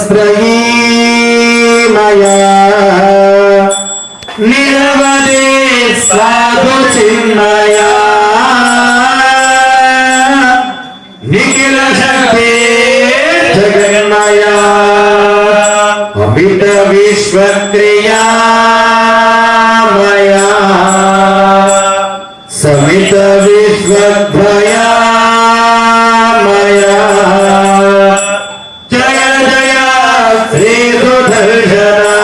सहस्रयीमया निर्वदे साधु चिन्मया निखिल शक्ति जगन्मया अमित विश्वक्रिया मया समित विश्वद्वया मया जय जय श्री सुदर्शना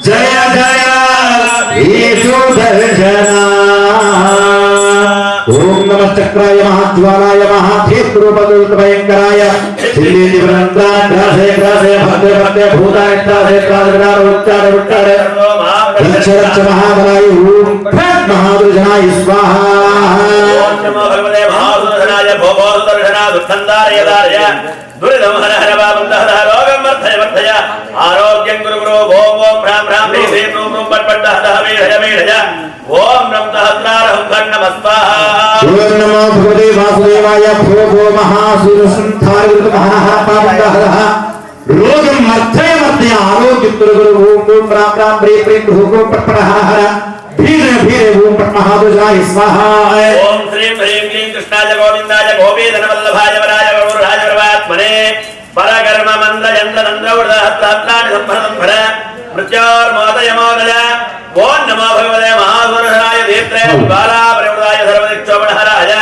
जय जय श्री सुदर्शना। ओम नमः चक्राय महाज्वालाय महाक्षेत्रोपदुर्भयंकराय श्रीनिवृंदाग्रासे ग्रासे भक्ते भक्ते भूतायत्रासे प्रादुर्गारोच्चार उच्चार रक्ष रक्ष महाबलाय ओम फट् महादुर्जनाय स्वाहा। ओम नमो भगवते महादुर्जनाय भोभो सुदर्शना दुष्टंदारय दारय दुरिदं हर हर पापं दहर रोगं वर्धय वर्धय आरोग्यं गुरु गुरु ओम ओम ह्रां ह्रां ह्रीं ह्रीं रूं रूं पट् पट् दह दह वीढय वीढय ओम नमः सहस्रारहं फट् नमः स्वाहा। ओम नमो भगवते वासुदेवाय भोभो महासुरसंहारकृत महाः पापं दहर रोगं वर्धय वर्धय आरोग्यं गुरु गुरु ओम ओम ह्रां ह्रां ह्रीं ह्रीं रूं रूं पट् पट् हर भीरे भीरे ओम फट् महादुर्जनाय स्वाहा। ओम श्रीं ह्रीं क्लीं कृष्णाय गोविंदाय गोपीधनवल्लभाय वराय वरुराय वरवात्मने परकर्म मंत्र यंत्र नंद्र उर्धहस्तानि संभर मृत्योर्मोदय मोदय। ओम नमो भगवते महासुरहराय दीप्ते ज्वाला परिवृताय सर्वदिक्षोपणहराय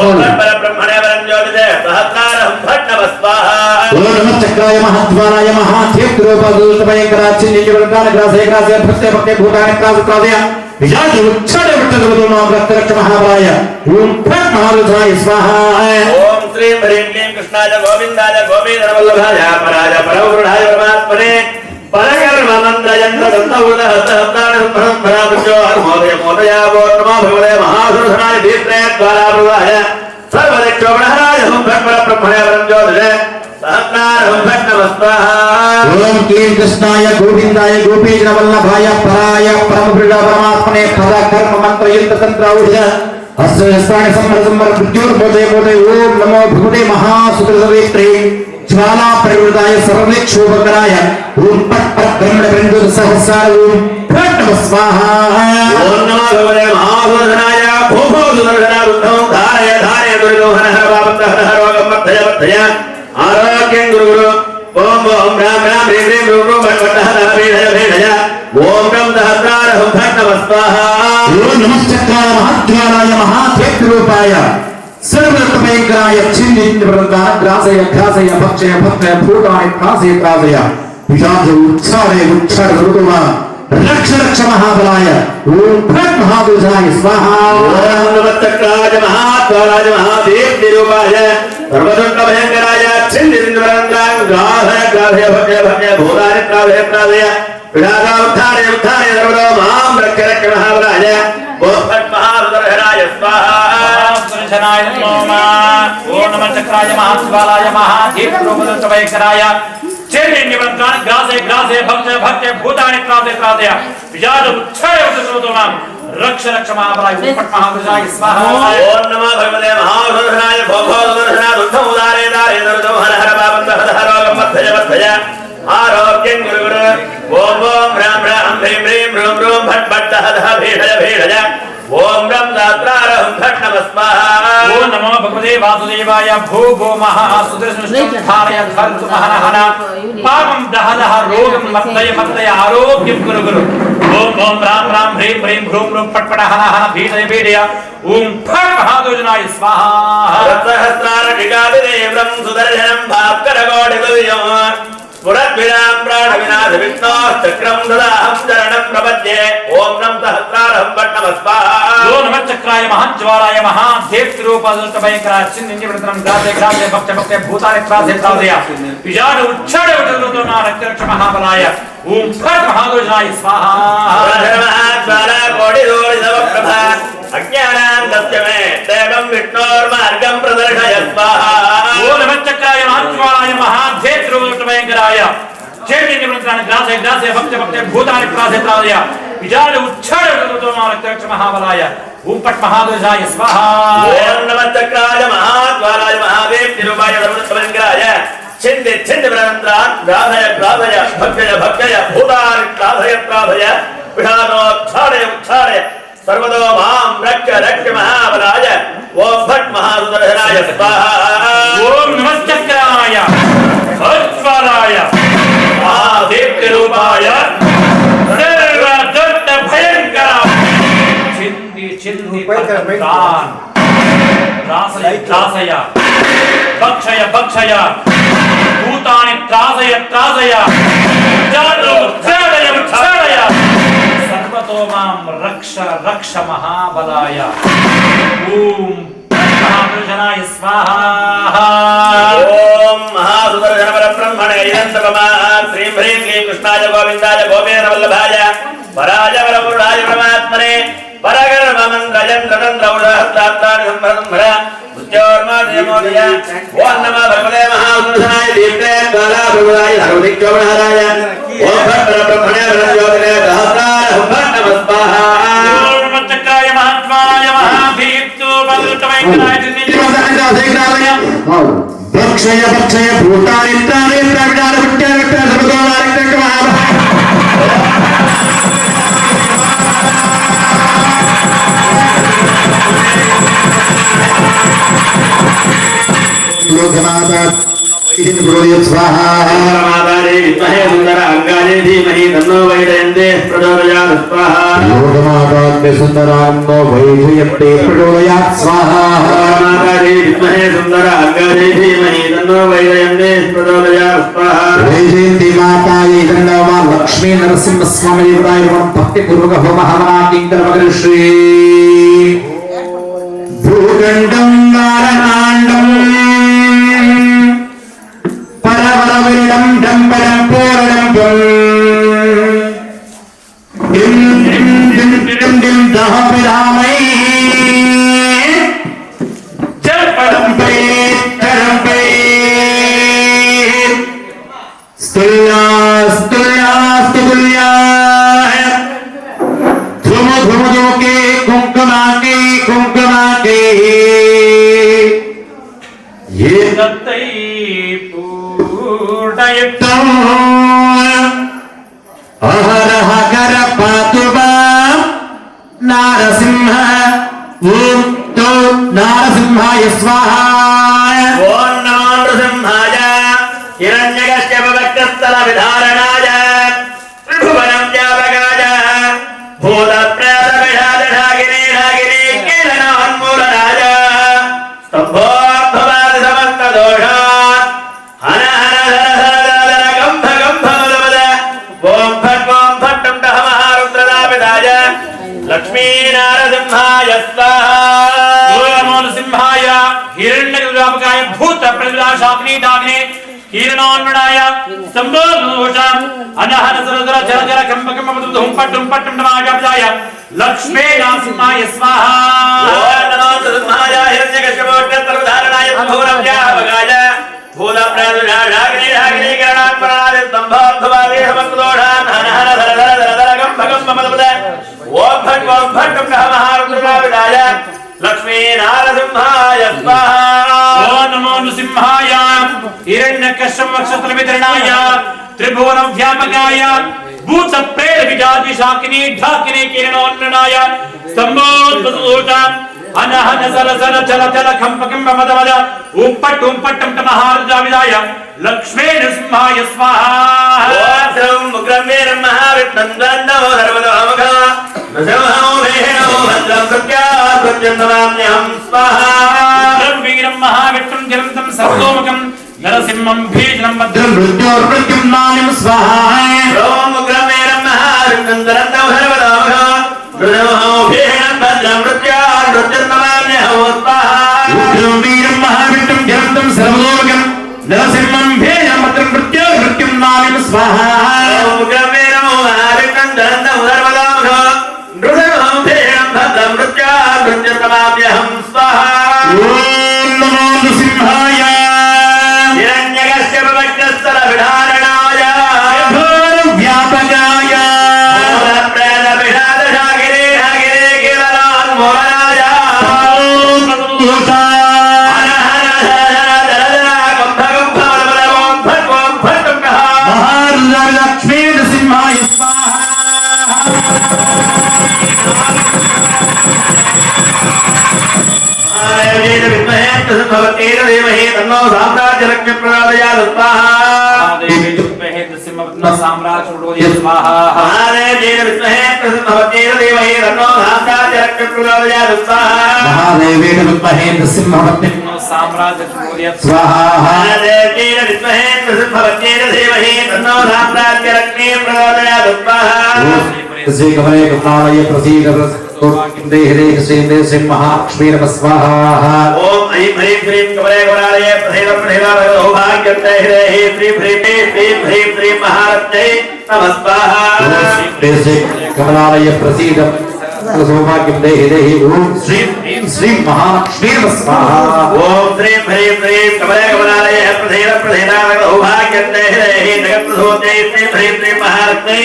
ओम परब्रह्मणे परं ज्योतिषे सहस्रारहं फट् नमः स्वाहा। ओम नमः चक्राय महाज्वालाय महाक्षेत्रोपदुर्भयंकराय श्रीनिवृंदाग्रासे ग्रासे भक्ते भक्ते भूतानि प्रादुर्गादय विजाति उच्चारे वट्टदुर्गो नाम रक्त रक्त महाबलाय ओम फट् महादुर्जनाय स्वाहा। ओम श्रीं ह्रीं क्लीं कृष्णाय गोविंदाय गोपीधनवल्लभाय पराय परवरुणाय परमात्मने परकर्म मंत्र यंत्र दंत उर्धहस्तानि संभर मृत्योर्मोदय मोदय। ओम नमो भगवते महासुरहराय दीप्ते ज्वाला परिवृताय सर्वदिक्षोपणहराय ओम परब्रह्मणे परं ज्योतिषे सहस्रारहं फट् नमः स्वाहा। ओम क्लीं कृष्णाय गोविंदाय गोपीजनवल्लभाय पराय परमपुरुषाय परमात्मने परकर्म मंत्र यंत्र तंत्र औषध अस्त्राणि संभर संभर मृत्योर्मोदय मोदय। ओम नमो भगवते महासुरसवेत्रे ज्वाला परिवृताय सर्वदिक्षोपकराय ओम पट् पट् ब्रह्मण बिंदु सहस्रार ओम फट् नमः स्वाहा। ओम नमो भगवते महासुरहराय भोभो सुदर्शना रुद्धं धारय धारय दुरिदं हर हर पापं दहर रोगं वर्धय वर्धय आरोग्यं गुरु गुरु ओम ओम ह्रां ह्रां ह्रीं ह्रीं रूं रूं पट् पट् दह वीढय वीढय ओम नमः सहस्रारहं फट् नमः स्वाहा। ओम नमः चक्राय महाज्वालाय महाक्षेत्रोपाय सर्वभयंकराय श्रीनिवृंदाग्रासे ग्रासे भक्षय भक्षय भूतानि त्रासे त्रासय विजाति उच्चारे उच्चार गुरुमा रक्ष रक्ष महाबलाय ओम फट् महादुर्जनाय स्वाहा। ओम नमः चक्राय महाज्वालाय महादीप्तिरूपाय सर्वदुष्टभयंकराय श्रीनिवृंदाग्रासे ग्रासे भक्षय भक्षय भूतानि त्रासे त्रासय विधाता उद्धारे उद्धारे सर्वतो मां रक्ष रक्ष महाबलाय ओम फट् महासुरहराय स्वाहा। सुदर्शनाय नमः। ओम नमः चक्राय महाज्वालाय महादीप्तिरूपदुष्टभयंकराय श्रीनिवृंदाग्रासे ग्रासे भक्षय भक्षय भूतानि त्रासे त्रासय विजाति उच्चारे वट्टदुर्गो रक्ष रक्ष महाबलाय ओम फट् महादुर्जनाय स्वाहा। ओम नमो भगवते महासुरहराय भोभो सुदर्शना दुर्धं उदारे दारे दुर्धं हर हर पापं दहर रोगं वर्धय वर्धय आरोग्यं गुरु गुरु ओम ओम ह्रां ह्रां ह्रीं ह्रीं रूं रूं फट् पट् दह दह वीढय वीढय ओम रं सहस्रारहं फट् नमः स्वाहा। ओम नमो भगवते वासुदेवाय भोभो महासुदर्शनधारय धर्तु महनहन पापं दह दह रोगं वर्धय वर्धय आरोग्यं गुरु गुरु ओम ओम ह्रां ह्रां ह्रीं ह्रीं रूं रूं पट् पट् हन हन वीढय वीढय ओम फट् महादुर्जनाय स्वाहा। सहस्रारधिकाभिदेवं सुदर्शनं भास्करकोटितुल्यं पुरद्विरां प्राणविनाश विष्णोश्चक्रं ददाहं चरणं प्रपद्ये ओम नमः सहस्रारहं फट् नमः स्वाहा। ओम नमः चक्राय महाज्वालाय महादीप्तिरूपदुष्टभयंकराय श्रीनिवृंदाग्रासे ग्रासे भक्षय भक्षय भूतानि त्रासे त्रासय विजाति उच्चारे वट्टदुर्गो नाम रक्त रक्ष महाबलाय ओम फट् महादुर्जनाय स्वाहा। महाज्वाला कोटिदूरितवप्रभा अज्ञानां दस्य मे देवं विष्णोर्मार्गं प्रदर्शय स्वाहा। ओम नमः चक्राय महाज्वालाय महादीप्तिरूपदुष्टभयंकराय श्रीनिवृंदाग्रासे ग्रासे भक्षय भक्षय भूतानि त्रासे त्रासय विजाल उच्छाल रक्तरक्ष महाबलाय ओम पट महाध्वजाय स्वाहा ओम नमः चक्राय महाद्वाराय महादेव तिरुपाय रमणसमंगराय छिंदे छिंद ब्रह्मंत्रान राधय राधय भक्तय भक्तय भूतान राधय राधय विधानोच्छाड़य उच्छाड़य सर्वतो मां रक्ष रक्ष महाबलाय ओम भट महासुदर्शनाय स्वाहा ओम नमः चक्राय महाद्वाराय महादेव तिरुपाय सर्वदत्त भयंकर छिंदी छिंदी प्राण त्रासय त्रासय भक्षय भक्षय भूतानि त्रासय त्रासय जातो त्रासय त्रासय सर्वतो मां रक्ष रक्ष महाबलाय ओम महापुरुषाय स्वाहा ओम महासुदर्शन परब्रह्मणे यंतपमा श्रीं ह्रीं क्लीं कृष्णाय गोविंदाय गोपेन्द्र वल्लभाय पराय वरपुरुषाय परमात्मने परगर्भ मंत्रयंत्र तंत्र उदाहत्रात्तानि संभ्रमभ्र मृत्योर्मादयमोदय ओम नमः भगवते महापुरुषाय दीप्ते कालाभृगुराय सर्वदिक्योपहाराय ओम परब्रह्मणे ब्रह्मज्योतिने सहस्राय नमः स्वाहा ओम चक्राय महात्माय महाभीप्तो बलुतवैकराय भक्षय भक्षय भूतानि त्राणि प्रविदान विट्य विट्य सर्वदोलारिक्तक लोकमाता वैदिक गुरुदेव स्वाहा मातारे विद्महे सुंदर अंगारे धीमहि तन्नो वैजयन्ते प्रचोदयात् स्वाहा लोकमाता सुंदरान्नो वैजयन्ते प्रचोदयात् स्वाहा मातारे विद्महे सुंदर अंगारे धीमहि तन्नो वैजयन्ते प्रचोदयात् स्वाहा वैजयन्ती माता ये गंगा लक्ष्मी नरसिंह स्वामी देवताय भक्ति पूर्वक होमः हवना किंकरमग्र श्री भूगंडं नारनांडं परवरविरं डंबरं पूरणं डिं डिं डिं डिं डिं दहपिरामै जलपदं पे तरपे स्तुल्या धुम धुम धुम के कुंकुमा के ये दत्तै पूर्णयुक्त अहरह कर पातुबा नारसिंह ओम तो नारसिंहाय स्वाहा ओम नमो नृसिंहाय हिरण्यकश्यप वक्षस्थल विधारणाय त्रिभुवनं व्यापकाय भूतप्रेत विषादढागिनी ढागिनी कीलनोन्मूलनाय स्तम्भोद्भवादि समस्त दोषात् हन हन हर हर दर गंभ गंभ मदमद ओम फट् टं टः महारुद्रदापिताय लक्ष्मी नारसिंहाय स्वाहा सिंहाय हिरण्यव्यापकाय भूत प्रविलाशाग्नि दाग्ने कीर्णोन्मणाय संबोधोषां अनहर सरदर जल जल कंब कंब मधुधुम पट्टुम पट्टुम नमाजाय लक्ष्मी नारसिंहाय स्वाहा ओम नमो नृसिंहाय हिरण्यकश्यपोऽक्षत्रधारणाय भूरव्यापकाय भूतप्रेतविषादढागिनी ढागिनी किरणात्मनाय स्तम्भोद्भवादि समस्त दोषान् हन हन धर धर धर धर गंभ गंभ मदमद ओम फट् टं टः महारुद्रदापिताय लक्ष्मी नारसिंहाय स्वाहा ओम नमो नृसिंहाय हिरण्यकश्यप नक्षत्र वितरणाय त्रिभुवन व्यापकाय भूत प्रेत विजाति शाकिनी ढाकिनी किरणोन्ननाय स्तंभोद्भूतां अनहन सर सर चल चल कंप कंप मद मद उम्पट्टं महारुद्रदापिताय लक्ष्मी नृसिंहाय स्वाहा ओम सर्वं उग्रं वीरं महाविष्णुं दण्डो सर्वतोमुखं नृसिंहो भेषणो भद्रं प्रत्याकृत्यं नमाम्यहं स्वाहा उग्रं वीरं महाविष्णुं जलन्तं सर्वतोमुखं नरसिंहं भीषणं भद्रं मृत्योर्मृत्युं नाम स्वाहा ओम उग्रं वीरं महाविष्णुं दण्डो सर्वतोमुखं नृसिंहो भेषणं भद्रं प्रत्याकृत्यं नमाम्यहं स्वाहा उग्रं वीरं महाविष्णुं जलन्तं सर्वलोकं नरसिंहं भेषणं भद्रं मृत्योर्मृत्युं नाम स्वाहा ओम उग्रं वीरं महाविष्णुं दण्डो सर्वतोमुखं नृसिंहो भेषणं भद्रं प्रत्याकृत्यं नमाम्यहं स्वाहा ओम नमो नृसिंहाय हिरण्यकश्यप वक्षस्थल विधारणाय व्यापकाय भूतप्रेत नृसिंहवतेन देमहे तन्नो साम्राज्यरक्षः प्रचोदयात् स्वाहा महादेवी विद्महे नृसिंहवतेन साम्राज्यरक्षः स्वाहा महादेवेन विद्महे नृसिंहवतेन देमहे तन्नो साम्राज्यरक्षः प्रचोदयात् स्वाहा महादेवेन विद्महे नृसिंहवतेन साम्राज्यरक्षः स्वाहा महादेवेन विद्महे नृसिंहवतेन देमहे तन्नो साम्राज्यरक्षः प्रचोदयात् स्वाहा श्री कमले कमलालय प्रसीद देहरे सेंदे सिंह महालक्ष्मी नमः स्वाहा ओम ऐं ह्रीं श्रीं कमले कमलालय प्रसीद सौभाग्यते ह्रीं श्रीं ह्रीं महालक्ष्मी नमः स्वाहा श्री कमलालय प्रसीद सौभाग्यं देहि देहि ओम श्री श्री महालक्ष्मी नमः स्वाहा ओम श्रीं ह्रीं कमले कमलालय प्रसीद सौभाग्यते ह्रीं जगत्प्रसूते श्रीं महालक्ष्मी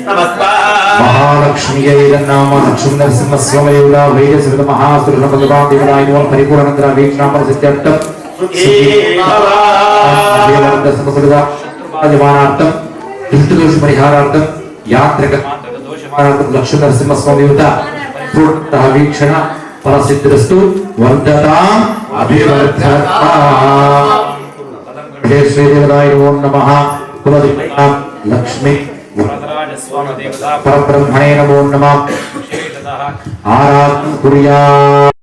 नमः स्वाहा महालक्ष्मीयै नमः लक्ष्मी नरसिंहस्वामियुला वैरसविद महासुरनपदवादिवराय नमः परिपूर्णन्द्रा वीक्षणापरसिद्ध्यर्थं देवदसमसुरदाजमानार्थं दुष्टदोषपरिहारार्थं यात्रिकदोषपरिहारार्थं लक्ष्मी नरसिंहस्वामियुला पूर्णतः वीक्षण परसिद्धिरस्तु वर्धताम् अभिवर्धताम् हे श्रीदेवताय नमः कुलदेवतां लक्ष्मी परब्रह्मणे नमो नमः आराधनं कुर्यात्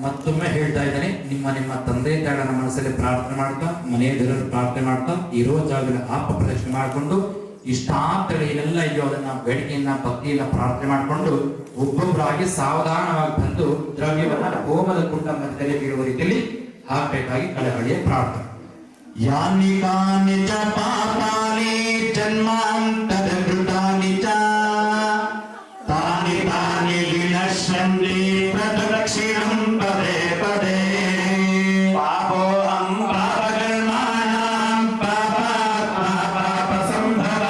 ಮತ್ತೊಮ್ಮೆ ಹೇಳ್ತಾ ಇದ್ದೇನೆ, ನಿಮ್ಮ ತಂದೆ ತಾಯಿಗಳ ಮನಸ್ಸಲ್ಲಿ ಪ್ರಾರ್ಥನೆ ಮಾಡ್ತಾ, ಮನೆಯ ದೇವರಲ್ಲಿ ಪ್ರಾರ್ಥನೆ ಮಾಡ್ತಾ, ಇರೋ ಜಾಗದಲ್ಲಿ ಆತ್ಮ ಪ್ರದಕ್ಷಿಣೆ ಮಾಡಿಕೊಂಡು ಇಷ್ಟಾರ್ಥಗಳು ಏನೆಲ್ಲ ಇದೆಯೋ ಅದನ್ನ ಬೇಡಿಕೆಯನ್ನ ಭಕ್ತಿಯನ್ನ ಪ್ರಾರ್ಥನೆ ಮಾಡಿಕೊಂಡು ಒಬ್ಬೊಬ್ಬರಾಗಿ ಸಾವಧಾನವಾಗಿ ಬಂದು ದ್ರವ್ಯವನ್ನ ಹೋಮದ ಕುಂಡ ಮಧ್ಯದಲ್ಲಿ ಬೀಳುವ ರೀತಿಯಲ್ಲಿ ಹಾಕಬೇಕಾಗಿ ಕಳಕಳಿಯ ಪ್ರಾರ್ಥನೆ. ಯಾನಿ ಕಾನಿ ಚ ಪಾಪಾನಿ ಜನ್ಮಾಂತರ ಕೃತಾನಿ ಚ ತಾನಿ ತಾನಿ ವಿನಶ್ಯಂತಿ ಪ್ರದಕ್ಷಿಣಂ ಪದೇ ಪದೇ ಪಾಪೋಹಂ ಪಾಪಕರ್ಮಾಣಾಂ ಪಾಪಾತ್ಮ ಪಾಪ ಸಂಭವ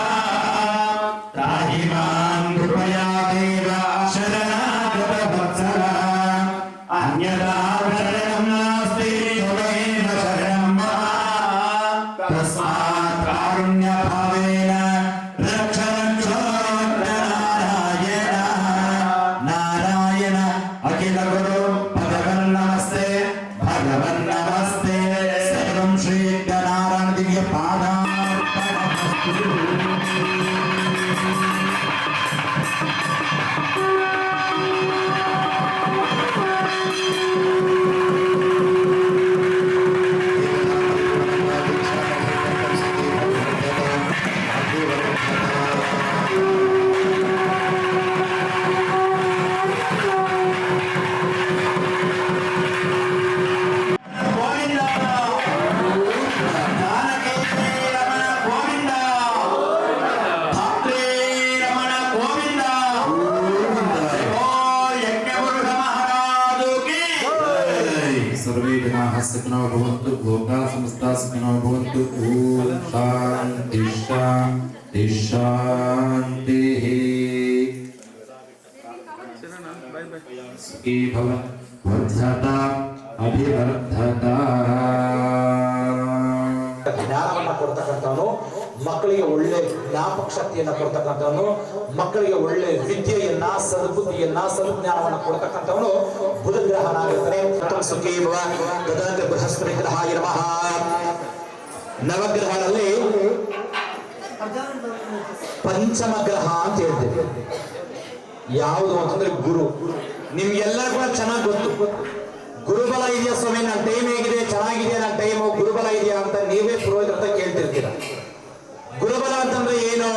ಕಾರುಣ್ಯ ಭಾವೇನ ರಕ್ಷ ನಾರಾಯಣ ನಾರಾಯಣ ಅಖಿಲ ಗುರು ಭಗವನ್ ನಮಸ್ತೆ ಭಗವನ್ ನಮಸ್ತೆ ಸರ್ವಂ ಶ್ರೀ ನಾರಾಯಣ ದಿವ್ಯ ಪಾದಾರ್ಪಣಮಸ್ತು. सर्वे जनाः सुखिनो भवन्तु लोकाः समस्ताः सुखिनो भवन्तु ॐ शान्ति शान्ति शान्तिः सुखी भव वर्धता अभिवर्धता. ಜ್ಞಾನವನ್ನ ಕೊಡ್ತಕ್ಕಂಥವನು, ಮಕ್ಕಳಿಗೆ ಒಳ್ಳೆ ಜ್ಞಾಪಕ ಶಕ್ತಿಯನ್ನ ಕೊಡ್ತಕ್ಕಂಥವನು, ಮಕ್ಕಳಿಗೆ ಒಳ್ಳೆ ವಿದ್ಯೆಯನ್ನ ಸದ್ಬುದ್ಧಿಯನ್ನ ಸದ್ಜ್ಞಾನವನ್ನ ಕೊಡ್ತಕ್ಕಂಥವನು ಬುಧ ಗ್ರಹನಾಗಿರ್ತಾನೆ. ಸುಖೀ ಭವ ತದಂತ ಬೃಹಸ್ಪತಿ ಗ್ರಹಾಯ ನಮಃ. ನವಗ್ರಹಗಳಲ್ಲಿ ಪಂಚಮ ಗ್ರಹ ಅಂತ ಹೇಳ್ತೇವೆ. ಯಾವುದು ಅಂತಂದ್ರೆ ಗುರು. ನಿಮ್ಗೆಲ್ಲ ಕೂಡ ಚೆನ್ನಾಗಿ ಗೊತ್ತು. ಗುರುಬಲ ಇದೆಯಾ ಸ್ವಾಮಿ, ನನ್ನ ಟೈಮ್ ಹೇಗಿದೆ, ಚೆನ್ನಾಗಿದೆ ನನ್ನ ಟೈಮ್, ಗುರುಬಲ ಇದೆಯಾ ಅಂತ ನೀವೇ ಪುರೋಹಿತರ ಹತ್ರ ಕೇಳ್ತಿರ್ತೀರ. ಗುರುಬಲ ಅಂತಂದ್ರೆ ಏನು?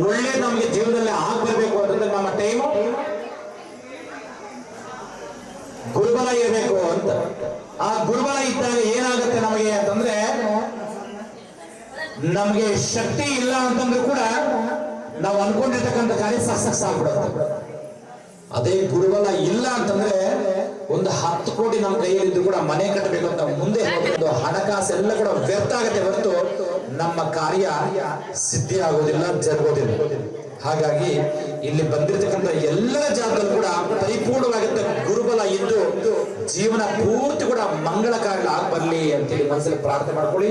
ಒಳ್ಳೆ ನಮ್ಗೆ ಜೀವನದಲ್ಲಿ ಆಗ್ಬರ್ಬೇಕು ಅಂತಂದ್ರೆ ನಮ್ಮ ಟೈಮು ಗುರುಬಲ ಇರಬೇಕು ಅಂತ. ಆ ಗುರುಬಲ ಇದ್ದಾಗ ಏನಾಗುತ್ತೆ ನಮಗೆ ಅಂತಂದ್ರೆ, ನಮ್ಗೆ ಶಕ್ತಿ ಇಲ್ಲ ಅಂತಂದ್ರೆ ಕೂಡ ನಾವು ಅನ್ಕೊಂಡಿರ್ತಕ್ಕಂಥ ಕಾರ್ಯ ಸಕ್ಸಸ್ ಆಗ್ಬಿಡುತ್ತೆ. ಅದೇ ಗುರುಬಲ ಇಲ್ಲ ಅಂತಂದ್ರೆ ಒಂದು 10 ಕೋಟಿ ನಮ್ಮ ಕೈಯಲ್ಲಿದ್ದು ಕೂಡ ಮನೆ ಕಟ್ಟಬೇಕು ಅಂತ ಮುಂದೆ ಹೋಗೋದು ಹಣಕಾಸು ಎಲ್ಲ ಕೂಡ ವ್ಯರ್ಥ ಆಗುತ್ತೆ ಹೊರತು ನಮ್ಮ ಕಾರ್ಯ ಸಿದ್ಧಿ ಆಗೋದಿಲ್ಲ, ಜರುಗೋದಿಲ್ಲ. ಹಾಗಾಗಿ ಇಲ್ಲಿ ಬಂದಿರತಕ್ಕಂಥ ಎಲ್ಲರ ಜಾಗದಲ್ಲೂ ಕೂಡ ಪರಿಪೂರ್ಣವಾಗಿದ್ದ ಗುರುಬಲ ಇದ್ದು ಜೀವನ ಪೂರ್ತಿ ಕೂಡ ಮಂಗಳ ಕಾರ್ಯ ಆಗ್ಬರ್ಲಿ ಅಂತೇಳಿ ಮನಸ್ಸಲ್ಲಿ ಪ್ರಾರ್ಥನೆ ಮಾಡ್ಕೊಳ್ಳಿ.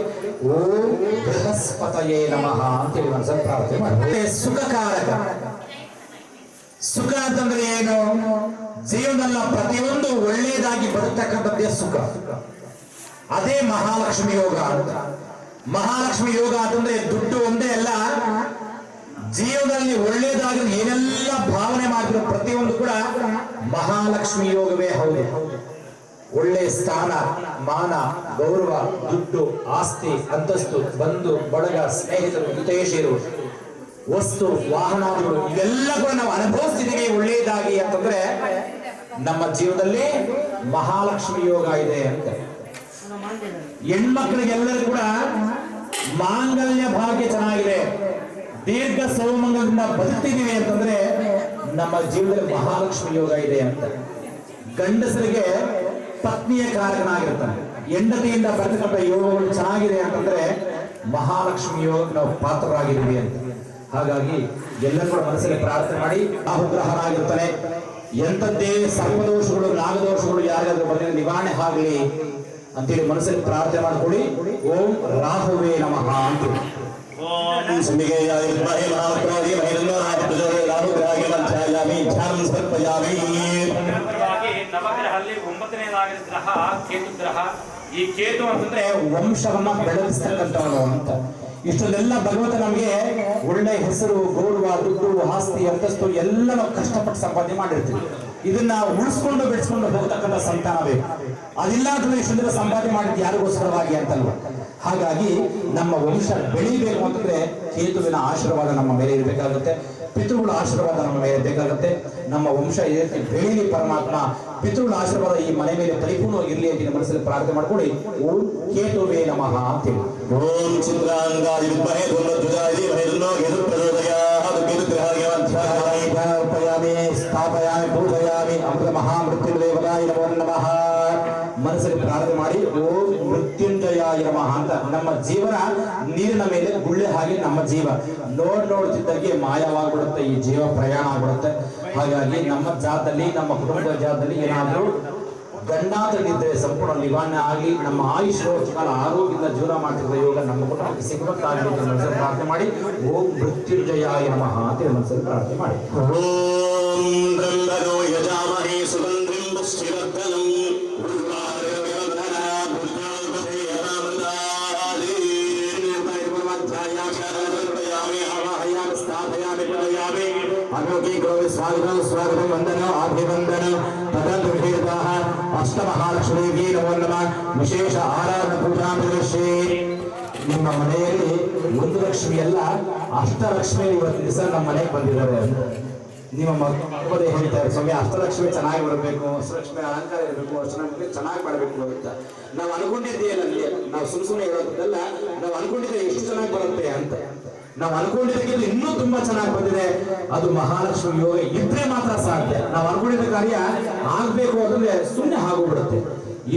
ಓಂ ಬೃಹಸ್ಪತಯೇ ನಮಃ ಅಂತೇಳಿ ಮನಸ್ಸಲ್ಲಿ ಪ್ರಾರ್ಥನೆ ಮಾಡ್ಕೊಳ್ಳಿ. ಸುಖಕಾರಕ. ಸುಖ ಅಂತಂದ್ರೆ ಏನು? ಜೀವನದಲ್ಲಿ ಪ್ರತಿಯೊಂದು ಒಳ್ಳೆಯದಾಗಿ ಬದುಕ್ತಕ್ಕಂಥದ್ದೇ ಸುಖ. ಅದೇ ಮಹಾಲಕ್ಷ್ಮಿ ಯೋಗ ಅಂತ. ಮಹಾಲಕ್ಷ್ಮಿ ಯೋಗ ಅಂತಂದ್ರೆ ದುಡ್ಡು ಒಂದೇ ಅಲ್ಲ, ಜೀವನದಲ್ಲಿ ಒಳ್ಳೆಯದಾಗಿ ಏನೆಲ್ಲ ಭಾವನೆ ಮಾಡಿದ್ರು ಪ್ರತಿಯೊಂದು ಕೂಡ ಮಹಾಲಕ್ಷ್ಮಿ ಯೋಗವೇ ಹೌದು. ಒಳ್ಳೆ ಸ್ಥಾನ, ಮಾನ, ಗೌರವ, ದುಡ್ಡು, ಆಸ್ತಿ, ಅಂತಸ್ತು, ಬಂಧು ಬಳಗ, ಸ್ನೇಹಿತರು, ಹಿತೈಷಿಯರು, ವಸ್ತು, ವಾಹನಗಳು ಇವೆಲ್ಲ ಕೂಡ ನಾವು ಅನುಭವಿಸ್ತಿದ್ದೀವಿ ಒಳ್ಳೆಯದಾಗಿ ಅಂತಂದ್ರೆ ನಮ್ಮ ಜೀವನದಲ್ಲಿ ಮಹಾಲಕ್ಷ್ಮಿ ಯೋಗ ಇದೆ ಅಂತ. ಹೆಣ್ಮಕ್ಳಿಗೆಲ್ಲರೂ ಕೂಡ ಮಾಂಗಲ್ಯ ಭಾಗ್ಯ ಚೆನ್ನಾಗಿದೆ, ದೀರ್ಘ ಸೌಮಂಗಲದಿಂದ ಬದುಕ್ತಿದೀವಿ ಅಂತಂದ್ರೆ ನಮ್ಮ ಜೀವನದಲ್ಲಿ ಮಹಾಲಕ್ಷ್ಮಿ ಯೋಗ ಇದೆ ಅಂತ. ಗಂಡಸರಿಗೆ ಪತ್ನಿಯ ಕಾರಕನಾಗಿರ್ತಾನೆ, ಹೆಂಡತಿಯಿಂದ ಬರ್ತಕ್ಕಂಥ ಯೋಗಗಳು ಚೆನ್ನಾಗಿದೆ ಅಂತಂದ್ರೆ ಮಹಾಲಕ್ಷ್ಮಿ ಯೋಗ ನಾವು ಪಾತ್ರರಾಗಿದ್ದೀವಿ ಅಂತ. ಹಾಗಾಗಿ ಎಲ್ಲರೂ ಕೂಡ ಮನಸ್ಸಲ್ಲಿ ಪ್ರಾರ್ಥನೆ ಮಾಡಿ. ರಾಹುಗ್ರಹನಾಗಿರ್ತಾನೆ, ಎಂಥದ್ದೇ ಸರ್ಪದೋಷಗಳು, ನಾಗದೋಷಗಳು ಯಾರಿಗಾದ್ರೂ ಬಂದರೆ ನಿವಾರಣೆ ಆಗಲಿ ಅಂತೇಳಿ ಮನಸ್ಸಲ್ಲಿ ಪ್ರಾರ್ಥನೆ ಮಾಡ್ಕೊಳ್ಳಿ. ಓಂ ರಾಹುವೇ ನಮಃ ಅಂತೇಳಿ. ನವಗ್ರಹದಲ್ಲಿ 9ನೇದಾಗಿರೋ ಗ್ರಹ ಕೇತು ಗ್ರಹ. ಈ ಕೇತು ಅಂತಂದ್ರೆ ವಂಶವನ್ನ ಬೆಳೆಸ್ತಕ್ಕಂಥವನು ಅಂತ. ಇಷ್ಟೊಂದೆಲ್ಲ ಭಗವಂತ ನಮಗೆ ಒಳ್ಳೆ ಹೆಸರು, ಗೌರವ, ದುಡ್ಡು, ಆಸ್ತಿ, ಅಂತಸ್ತು ಎಲ್ಲ ನಾವು ಕಷ್ಟಪಟ್ಟು ಸಂಪಾದನೆ ಮಾಡಿರ್ತೀವಿ. ಇದನ್ನ ಉಳಿಸ್ಕೊಂಡು ಬೆಳೆಸ್ಕೊಂಡು ಹೋಗ್ತಕ್ಕಂಥ ಸಂತಾನ ಬೇಕು. ಅದಿಲ್ಲ ಅಂತಂದ್ರೆ ಇಷ್ಟೊಂದೆಲ್ಲ ಸಂಪಾದನೆ ಮಾಡಿದ್ದು ಯಾರಿಗೋಸ್ಕರವಾಗಿ ಅಂತಲ್ವ. ಹಾಗಾಗಿ ನಮ್ಮ ವಂಶ ಬೆಳಿಬೇಕು ಅಂತಂದ್ರೆ ಕೇತುವಿನ ಆಶೀರ್ವಾದ ನಮ್ಮ ಮೇಲೆ ಇರಬೇಕಾಗುತ್ತೆ, ಪಿತೃಗಳ ಆಶೀರ್ವಾದ ನಮ್ಮ ಮೇಲೆ ಬೇಕಾಗುತ್ತೆ. ನಮ್ಮ ವಂಶ ಬೆಳೀಲಿ ಪರಮಾತ್ಮ, ಪಿತೃಗಳ ಆಶೀರ್ವಾದ ಈ ಮನೆ ಮೇಲೆ ಪರಿಪೂರ್ಣವಾಗಿರ್ಲಿ ಅಂತ ಮನಸ್ಸಲ್ಲಿ ಪ್ರಾರ್ಥನೆ ಮಾಡ್ಕೊಳ್ಳಿ. ಓಂ ಕೇತುವೇ ನಮಃ ಅಂತೇಳಿ. ಓಂ ಚಿತ್ರಾಂಗಾದಿ ವಿದ್ಮಹೇ ಧೂಮ್ರಧ್ವಜಾಯ ಧೀಮಹಿ ತನ್ನೋ ಕೇತುಃ ಪ್ರಚೋದಯಾತ್. ಕೇತುಗ್ರಹಾಯ ಧ್ಯಾಯಾಮಿ ಸ್ಥಾಪಯಾಮಿ ಪೂಜಯಾಮಿ ಅಮೃತ ಮಹಾಮೃತ್ಯುಂಜಯಾಯ ನಮೋ ನಮಃ. ಮನಸ್ಸಲ್ಲಿ ಪ್ರಾರ್ಥನೆ ಮಾಡಿ ಓಂ ಮೃತ್ಯುಂಜಯಾಯ ನಮಃ ಅಂತ. ನಮ್ಮ ಜೀವನ ನೀರಿನ ಮೇಲೆ ಗುಳ್ಳೆ ಹಾಗೆ ನಮ್ಮ ಜೀವ ನೋಡ್ತಿದ್ದಾಗೆ ಮಾಯವಾಗ್ಬಿಡುತ್ತೆ, ಈ ಜೀವ ಪ್ರಯಾಣ ಆಗ್ಬಿಡುತ್ತೆ. ಹಾಗಾಗಿ ನಮ್ಮ ಜಾತದಲ್ಲಿ, ನಮ್ಮ ಕುಟುಂಬದ ಜಾತದಲ್ಲಿ ಏನಾದರೂ ಗಂಡಾಂತರಗಳಿದ್ರೆ ಸಂಪೂರ್ಣ ನಿವಾರಣೆ ಆಗಿ ನಮ್ಮ ಆಯುಷ್ ಕಾಲ ಆರೋಗ್ಯದಿಂದ ಜೀವನ ಮಾಡ್ತಿರುವ ಯೋಗ ನಮ್ಮ ಕುಟುಂಬಕ್ಕೆ ಸಿಗುವಂತಾಗಲಿ ಅಂತ ಮನಸ್ಸಲ್ಲಿ ಪ್ರಾರ್ಥನೆ ಮಾಡಿ ಓಂ ಮೃತ್ಯುಂಜಯಾಯ ನಮಃ ಅಂತ ಮನಸ್ಸಲ್ಲಿ ಪ್ರಾರ್ಥನೆ ಮಾಡಿ. ಓಂ ಗಂಧರ್ವ ಯಜಾಮಹೇ ಸುಗಂಧಿಂ ಪುಷ್ಟಿವರ್ಧನಂ स्वागतम स्वागतम वंदनम अभिवंदनम तदंतर्हिताः अष्टमहालक्ष्मीगे नमो नमः विशेष आराधना पूजा निर्वहिಸಿ. ನಿಮ್ಮ ಮನೆಯಲ್ಲಿ ಒಂದು ಲಕ್ಷ್ಮಿ ಅಲ್ಲ ಅಷ್ಟಲಕ್ಷ್ಮಿ ಇವತ್ತು ದಿವಸ ನಮ್ಮ ಮನೆಗೆ ಬಂದಿದ್ದಾರೆ. ನಿಮ್ಮ ಮಕ್ಕಳೇ ಹೇಳ್ತಾರೆ ಸ್ವಾಮಿ ಅಷ್ಟಲಕ್ಷ್ಮಿ ಚೆನ್ನಾಗಿ ಬರಬೇಕು, ಅಷ್ಟಲಕ್ಷ್ಮಿ ಅಲಂಕಾರ ಇರಬೇಕು, ಅಷ್ಟಲಕ್ಷ್ಮಿ ಚೆನ್ನಾಗಿ ಮಾಡಬೇಕು ಅಂತ ನಾವು ಅನ್ಕೊಂಡಿದ್ದೇವೆ. ನಾವು ಸುಮ್ಮನೆ ಹೇಳೋದಲ್ಲ, ನಾವು ಅನ್ಕೊಂಡಿದ್ರೆ ಎಷ್ಟು ಚೆನ್ನಾಗಿ ಬರುತ್ತೆ ಅಂತ. ನಾವು ಅನ್ಕೊಂಡಿದ್ದಕ್ಕಿಂತ ಇನ್ನೂ ತುಂಬಾ ಚೆನ್ನಾಗಿ ಬಂದಿದೆ. ಅದು ಮಹಾಲಕ್ಷ್ಮಿ ಯೋಗ ಇದ್ರೆ ಮಾತ್ರ ಸಾಧ್ಯ. ನಾವು ಅನ್ಕೊಂಡಿದ್ದ ಕಾರ್ಯ ಆಗ್ಬೇಕು ಅಂತಂದ್ರೆ ಸುಮ್ಮನೆ ಆಗೋಗ್ಬಿಡುತ್ತೆ.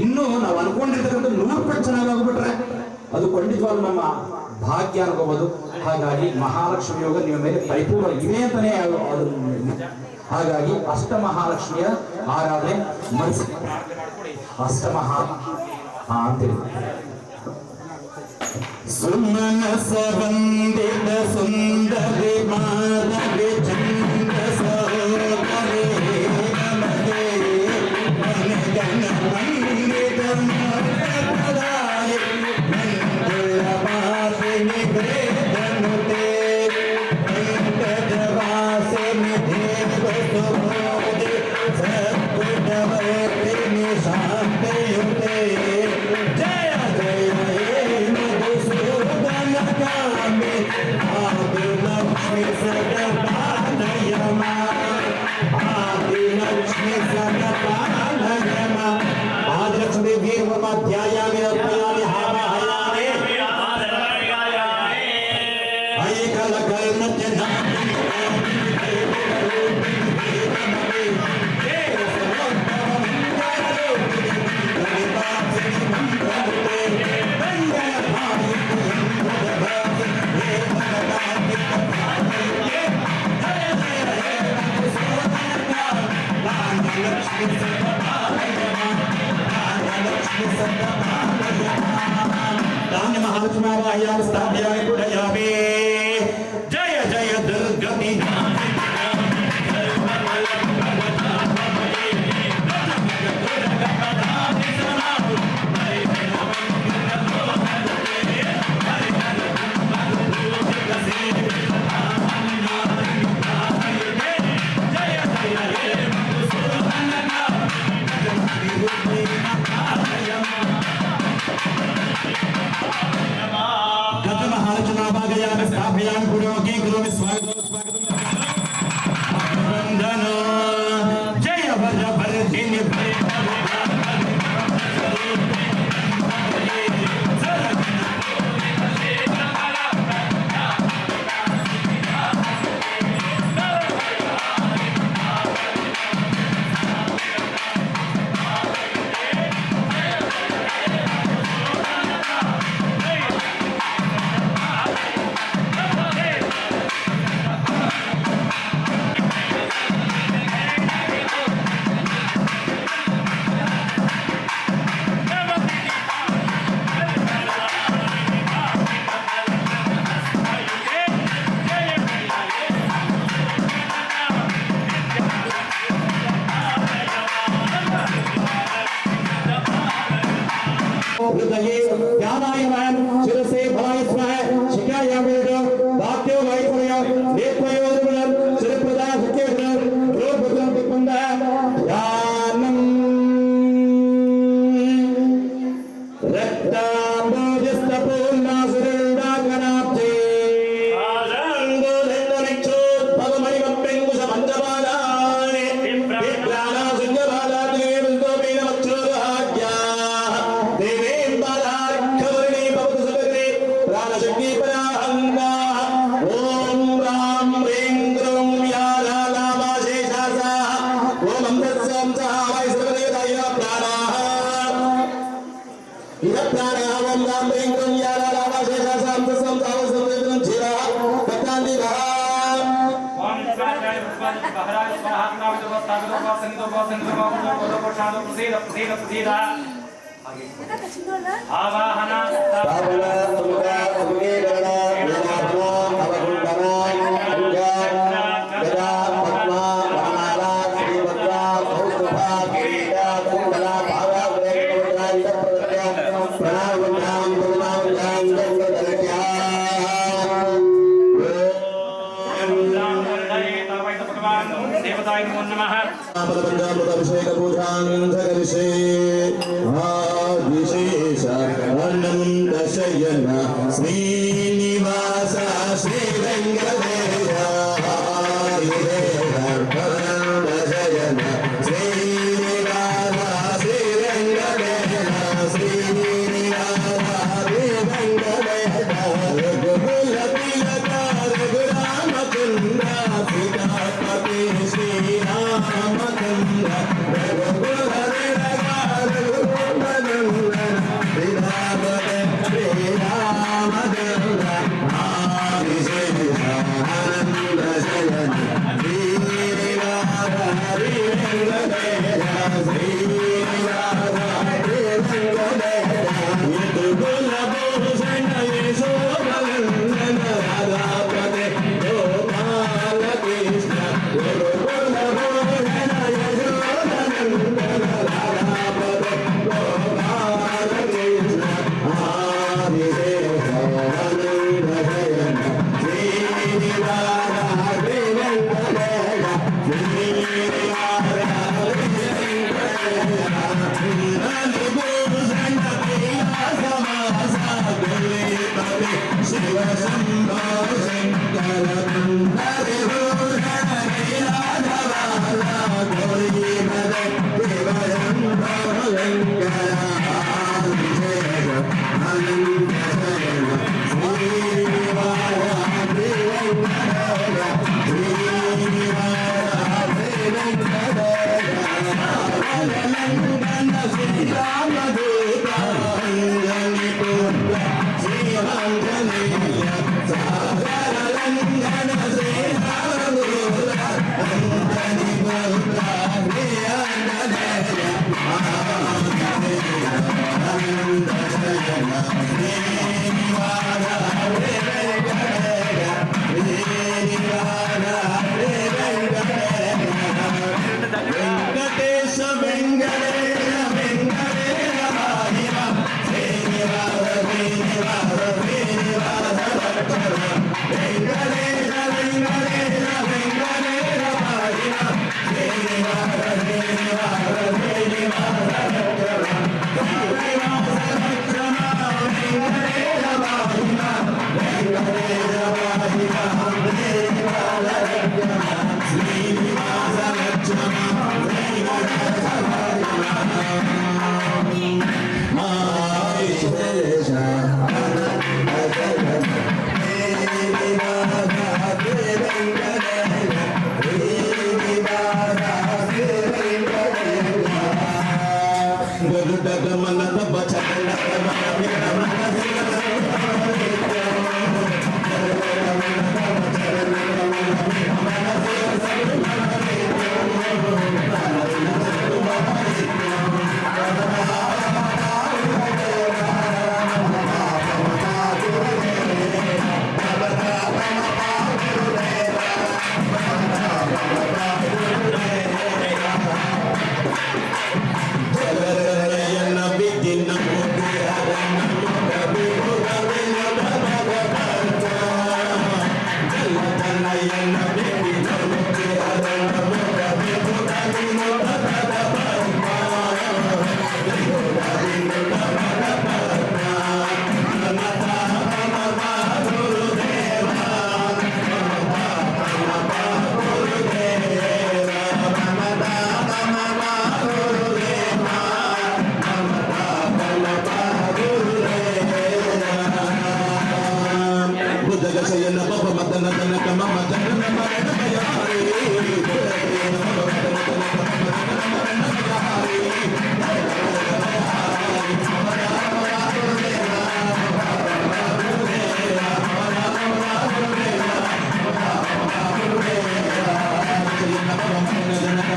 ಇನ್ನು ನಾವು ಅನ್ಕೊಂಡಿರ್ತಕ್ಕಂಥ 100% ಚೆನ್ನಾಗಿ ಆಗ್ಬಿಟ್ರೆ ಅದು ಖಂಡಿತವಾಗ್ಲೂ ನಮ್ಮ ಭಾಗ್ಯ ಅನ್ಕೋಬಹುದು. ಹಾಗಾಗಿ ಮಹಾಲಕ್ಷ್ಮಿ ಯೋಗ ನಿಮ್ಮ ಮೇಲೆ ಪರಿಪೂರ್ಣ ಇದೆ ಅಂತಾನೆ ಹಾಗಾಗಿ ಅಷ್ಟಮಹಾಲಕ್ಷ್ಮಿಯ ಆರಾಧನೆ ಮನಸ್ಸು ಅಷ್ಟಮಹಾ ಅಂತೇಳಿ ಸುಮನಸ ವಂದಿತ ಸುಂದರಿ ಮಾನವಿ ಚಂದ ಸಹೋದರಿ ನಮಗೆ ಮನಗನ ವಂದಿತ ಮಾತದಾಯಿ ಮಂಗಳ ಮಾಸಿನಿ ವೇದನುತೆ ವೆಂಕಟವಾಸಿನಿ ದೇವ ಸುಮೋದಿ ಸತ್ಪುಟವರ್ತಿನಿ ಶಾಂತಯುತೆ ಜಯ ಜಯ आदिलक्ष्मी सदपालयमा आदिलक्ष्मी सदपालयमा आदिलक्ष्मी वीरमध्यायामि अर्पयामि हामहयामि ऐकलकर्णजनामि धान्य महालक्ष्मी स्थापयामि पूजयामि जय जय दुर्गति स्थापयामि पूजयामि करोमि स्वागतं स्वागतं वंदन जय वर वर्धिनि हृदये ज्ञानायमान शिरसे भलाय स्वाहा शिखाय वेदो वाक्यो वैपरय नेत्रयोर्वण शिरप्रदा सख्यग्रह रोभगं पिपंद यानं रक्तांबोजस्तपूर्णासुरडाकनाब्जे आरंगोधन्दनिक्षो भगमणिमप्पेङ्गुश पञ्चपादाय विप्राणा सिंहबालाद्ये विन्दोमेन मच्छोरहाज्ञा देवे प्राणशक्ति पराहंगा ओम राम ह्रीं ग्रूं या लामा शेषासा ओम अमृतसं सहाय सर्वदेवताय प्राणाः इह प्राणाः ओम राम ह्रीं ग्रूं या लामा शेषासा अमृतसं सहाय सर्वदेवताय जीवा भक्तांति भा ओम स्वाहाय भगवान बहराय स्वाहा नाम ಆವಾಹನ ರಾವಣ ತುಮಕ ತುಮಕೇರಣ ವೇದಾಭ್ಯಾಂ ಅವಗುಂಡನ ಅಂಗ ಗದಾ ಪದ್ಮ ವನಮಾಲ ಶ್ರೀಭದ್ರ ಕೌಸ್ತುಭ ಕಿರೀಟ ಕುಂಡಲ ಭಾವಗ್ರಹಣಾಂತ ಪ್ರಣಾಮಂ ಪ್ರಣಾಮಂ ದಂಡದಲಕ್ಯಾ ದೇವತಾಯ ನಮೋ ನಮಃ अभिषेक पूजां जगरिषे विशेष वर्णं दशयन श्रीनिवास श्रीरङ्गदेव दशयन श्रीनिवास श्रीरङ्गदेव श्रीनिवास श्रीरङ्गदेव रघुकुल तिलक रघुरामचन्द्र सीतापति श्रीरामचन्द्र रघुकुल तिलक रघुरामचन्द्र श्रीरामचन्द्र श्रीरामचन्द्र आदिशेष आनन्द शयन श्रीनिवास श्रीरङ्गदेव श्रीनिवास श्रीरङ्गदेव यदुकुलभूषण यशोभनन्दन राधापते गोपाल कृष्ण यदुकुलभूषण यशोभनन्दन राधापते गोपाल कृष्ण आदिशेष आनन्द शयन श्रीनिवास श्रीरङ्गदेव श्रीनिवास श्रीरङ्गदेव शिव शंभो शंकर गौरी मद शिव शंभो शंकर आनंद शयन श्रीनिवास श्रीरङ्गदेव श्रीनिवास श्रीरामदूत अंजनी पुत्र श्रीरांजनेय सागर लंघन श्रीरामदूत अंजनी पुत्र श्रीरांजनेय आनंद शयन श्रीनिवास वेंकटेश वेंकटेश वेंकटेश महिमा श्रीनिवास श्रीनिवास श्रीनिवास वेंकटेश वेंकटेश वेंकटेश महिमा श्रीनिवास श्रीनिवास श्रीनिवास श्रीनिवास लक्ष्मण वेंकटेश महिमा वेंकटेश महिमा श्रीनिवास श्रीनिवास लक्ष्मण आदिशेष आनन्द शयन श्रीनिवास श्रीरङ्गदेव श्रीनिवास श्रीरङ्गदेव गरुडगमन तव चरण Jagashayana Baba Madana Tanaka Mama Janana Marana Mayari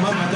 Mama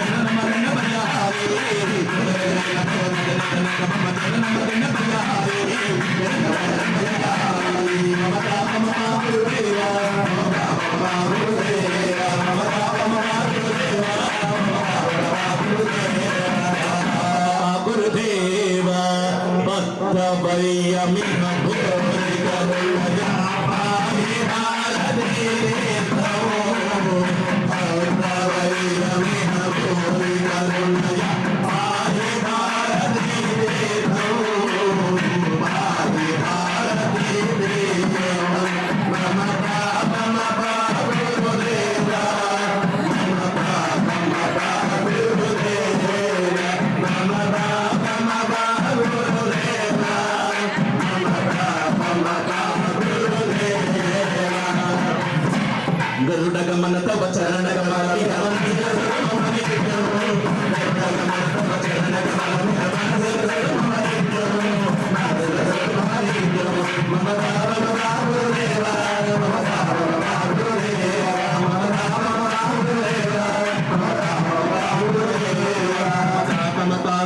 ಚರಣ ಕಮಲ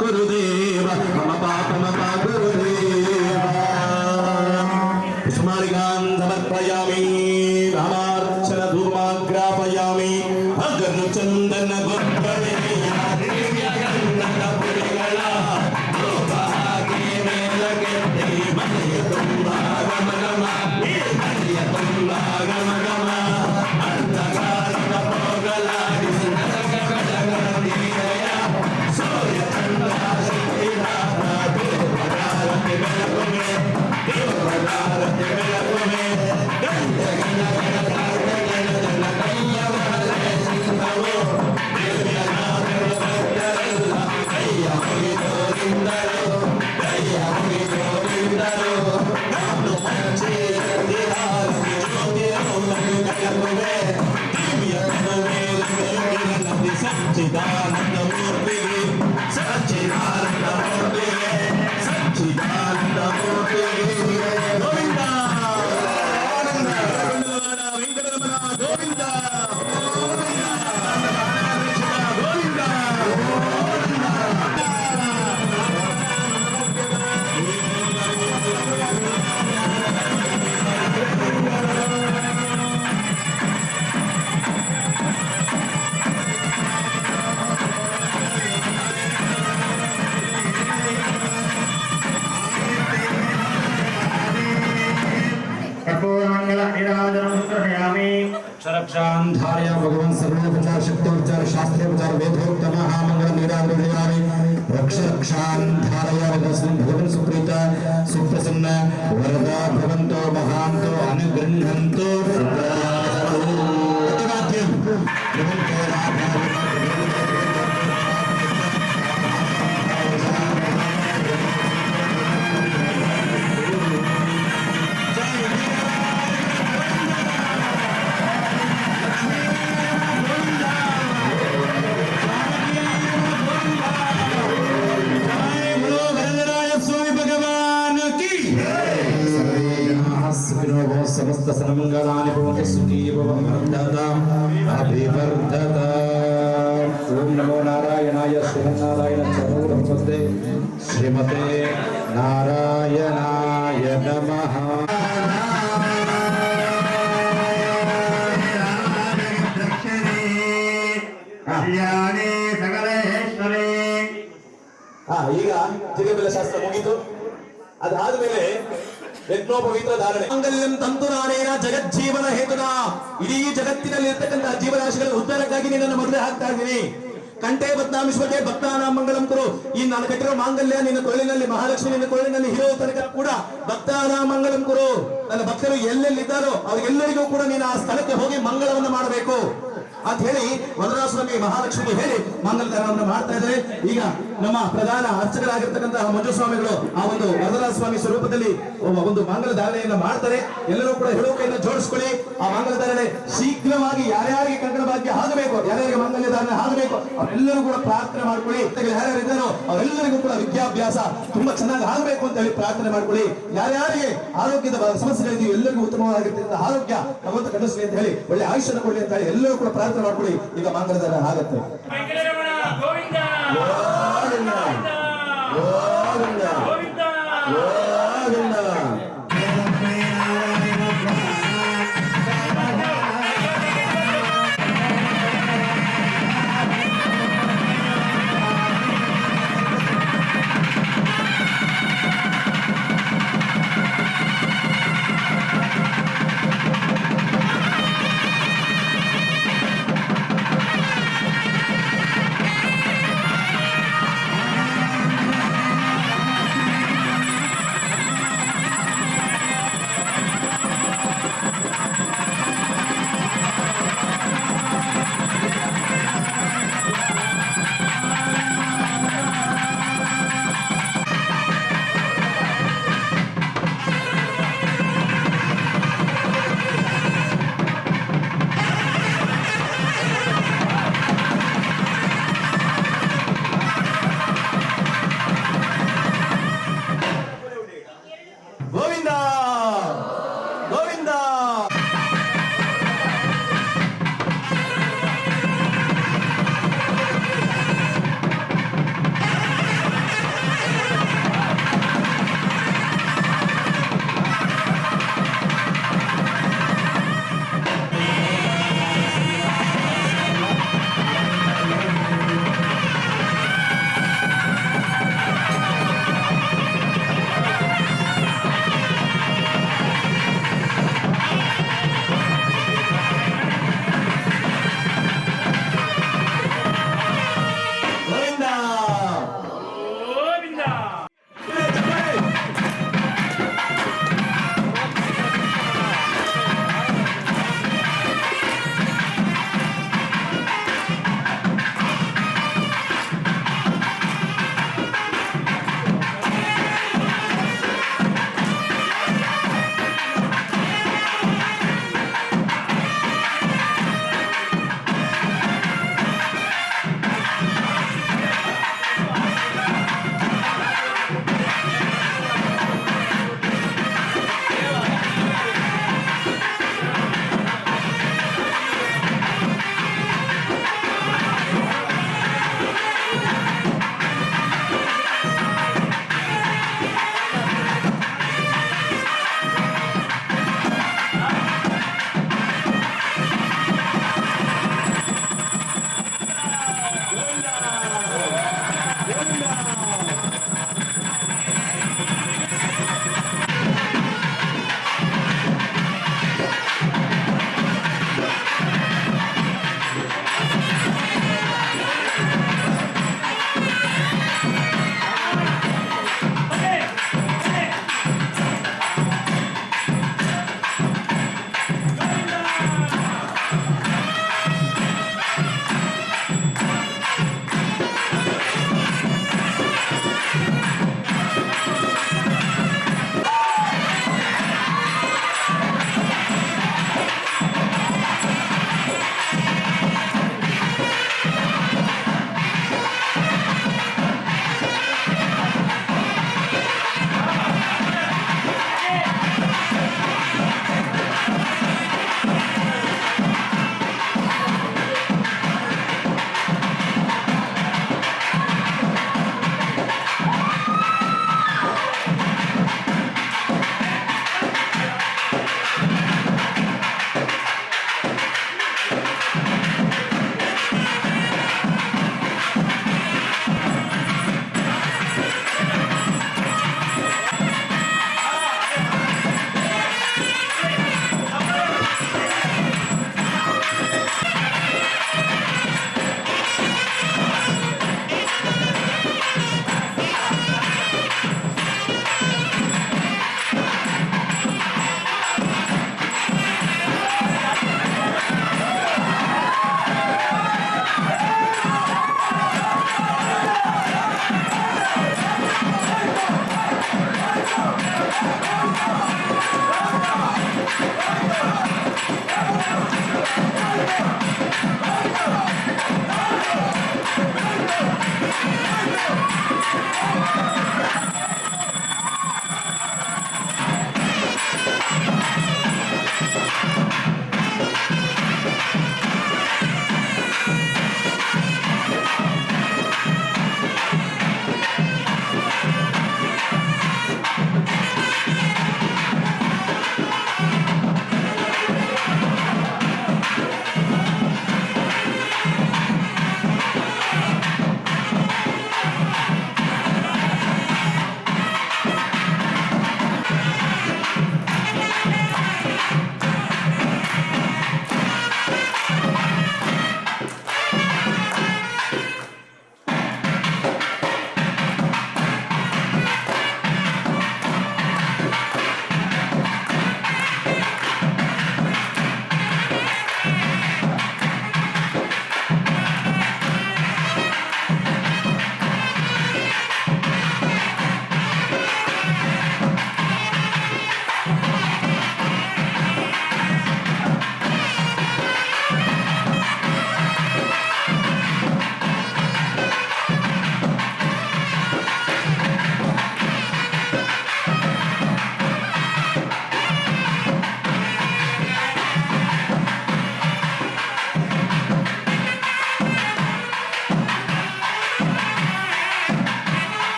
ಗುರುದೇವ ಮಮ ಪಾಪ ಗುರುದೇವ ಕುಸುಮಾರಿಗಾಂ ಸಮರ್ಪಯಾಮಿ ರಾಮಾರ್ಚನ ಧೂಮಾಗ್ರಾಪಯಾಮಿ ಅಗರು ಚಂದನ ಗೊಬ್ಬಳೆ ಮನೆಯ ತುಂಬ ಗಮ ಗಮ ಮನೆಯ ತುಂಬ ಗಮ ಗಮ ಅಂಧಕಾರದ ಹೋಗಲಾಡಿ ಸೂರ್ಯ ಚಂದ್ರ ಶಕ್ತಿದಾತ ದೇವರಾರತಿ ಬೆಳಗುವೆ ದೇವರಾರತಿ ಬೆಳಗುವೆ ಗಂಧ ಗಣ ಗಣ ಗಣ ಗಣ ಕೈಯವರೇ ಸಿಂಹವು ದಿವ್ಯ ನಾಮಗಳ ಭಕ್ತರೆಲ್ಲ ಕೈಯ ಮುಗಿದೋರಿಂದರು ಕೈಯ ಮುಗಿದೋರಿಂದರು ನಾನು ಮಂಚೆಯಂದಿರಾರತಿ ಜ್ಯೋತಿಯನ್ನು ಬೆಳಗುವೆ ದಿವ್ಯ ಸಚ್ಚಿದಾನಂದ ಮೂರ್ತಿಗೆ ಸಚ್ಚಿದಾನಂದ ಮೂರ್ತಿಗೆ ಸಚ್ಚಿದಾನಂದ ಮೂರ್ತಿಗೆ ಗೋವಿಂದ ವೆಂಕಟರಮಣ ಗೋವಿಂದ ಗೋವಿಂದ क्षरक्षां धारया भगवान सर्वोपचार शक्त्योपचार शास्त्रोपचार वेदोक्त महामंगल निरामयामि रक्ष रक्षां धारया भगवान सुप्रीत सुप्रसन्न वरदा भवन्तो महान्तो अनुगृह्णन्तो समस्त सन्मंगलानि भवन्तु सुखी भवन्तु अभिवर्धता ओम नमो नारायणाय श्रीनारायण चरणो नमस्ते श्रीमते नारायणाय नमः ಕಲ್ಯಾಣಿ ಸಕಲೇಶ್ವರಿ. ಈಗ ಜಿಗಬೆಲೆ ಶಾಸ್ತ್ರ ಮುಗಿತು. ಅದಾದ್ಮೇಲೆ ಯಜ್ಞೋಪವೀತ ಧಾರಣೆ. ಮಂಗಲ್ಯಂ ತಂತುರಾಣೇನ ಜಗಜ್ಜೀವನ ಹೇತುನಾ. ಇಡೀ ಜಗತ್ತಿನಲ್ಲಿ ಇರ್ತಕ್ಕಂತಹ ಜೀವರಾಶಿಗಳ ಉದ್ಧಾರಕ್ಕಾಗಿ ನಿನ್ನನ್ನು ಮದುವೆ ಹಾಕ್ತಾ ಇದ್ದೀನಿ. ಕಂಠೆ ಬದ್ನಾಮಿಶ್ವಕ್ಕೆ ಭಕ್ತಾನ ಮಂಗಳಂ ಕುರು. ಈ ನಾನು ಕಟ್ಟಿರೋ ಮಾಂಗಲ್ಯ ನಿನ್ನ ಕೊಳ್ಳಿನಲ್ಲಿ, ಮಹಾಲಕ್ಷ್ಮಿ ನಿನ್ನ ಕೊಳ್ಳಿನಲ್ಲಿ ಇರೋ ತನಕ ಕೂಡ ಭಕ್ತಾನ ಮಂಗಳಂ ಕುರು. ನನ್ನ ಭಕ್ತರು ಎಲ್ಲೆಲ್ಲಿದ್ದಾರೋ ಅವರಿಗೆಲ್ಲರಿಗೂ ಕೂಡ ನೀನು ಆ ಸ್ಥಳಕ್ಕೆ ಹೋಗಿ ಮಂಗಳವನ್ನು ಮಾಡಬೇಕು ಅಂತ ಹೇಳಿ ವರದಾಸ್ವಾಮಿ ಮಹಾಲಕ್ಷ್ಮಿಗೆ ಹೇಳಿ ಮಂಗಲಧಾರಣವನ್ನು ಮಾಡ್ತಾ ಇದ್ದಾರೆ. ಈಗ ನಮ್ಮ ಪ್ರಧಾನ ಅರ್ಚಕರಾಗಿರ್ತಕ್ಕಂತಹ ಮಂಜುಸ್ವಾಮಿಗಳು ಆ ಒಂದು ವರದಾಸ್ವಾಮಿ ಸ್ವರೂಪದಲ್ಲಿ ಒಂದು ಮಂಗಲ ಧಾರಣೆಯನ್ನ ಮಾಡ್ತಾರೆ. ಎಲ್ಲರೂ ಕೂಡ ಹೆಳುಕೈಯನ್ನು ಜೋಡಿಸ್ಕೊಳ್ಳಿ. ಆ ಮಂಗಲ ಧಾರಣೆ ಶೀಘ್ರವಾಗಿ ಯಾರ್ಯಾರಿಗೆ ಕಂಕಣ ಭಾಗ್ಯ ಆಗಬೇಕು, ಯಾರ್ಯಾರಿಗೆ ಮಂಗಲ್ಯ ಧಾರಣೆ ಆಗಬೇಕು ಅವರೆಲ್ಲರೂ ಕೂಡ ಪ್ರಾರ್ಥನೆ ಮಾಡ್ಕೊಳ್ಳಿ. ಯಾರ್ಯಾರಿದ್ದಾರೋ ಅವರೆಲ್ಲರಿಗೂ ಕೂಡ ವಿದ್ಯಾಭ್ಯಾಸ ತುಂಬಾ ಚೆನ್ನಾಗಿ ಆಗಬೇಕು ಅಂತ ಹೇಳಿ ಪ್ರಾರ್ಥನೆ ಮಾಡ್ಕೊಳ್ಳಿ. ಯಾರ್ಯಾರಿಗೆ ಆರೋಗ್ಯದ ಸಮಸ್ಯೆಗಳಿದೆಯೋ ಎಲ್ಲರಿಗೂ ಉತ್ತಮವಾಗಿರ್ತಕ್ಕಂಥ ಆರೋಗ್ಯ ಭಗವಂತ ಕಟ್ಟಿಸ್ಲಿ ಅಂತ ಹೇಳಿ ಒಳ್ಳೆ ಆಯುಷ್ಯನ ಕೊಡ್ಲಿ ಅಂತ ಹೇಳಿ ಎಲ್ಲರೂ ಕೂಡ ಪ್ರಾರ್ಥನೆ ಮಾಡ್ಕೊಳ್ಳಿ. ಈಗ ಮಂಗಳಧಾರ ಆಗತ್ತೆ. ವೆಂಕಟರಮಣ ಗೋವಿಂದ ಗೋವಿಂದ ಗೋವಿಂದ ಗೋವಿಂದ ಗೋವಿಂದ.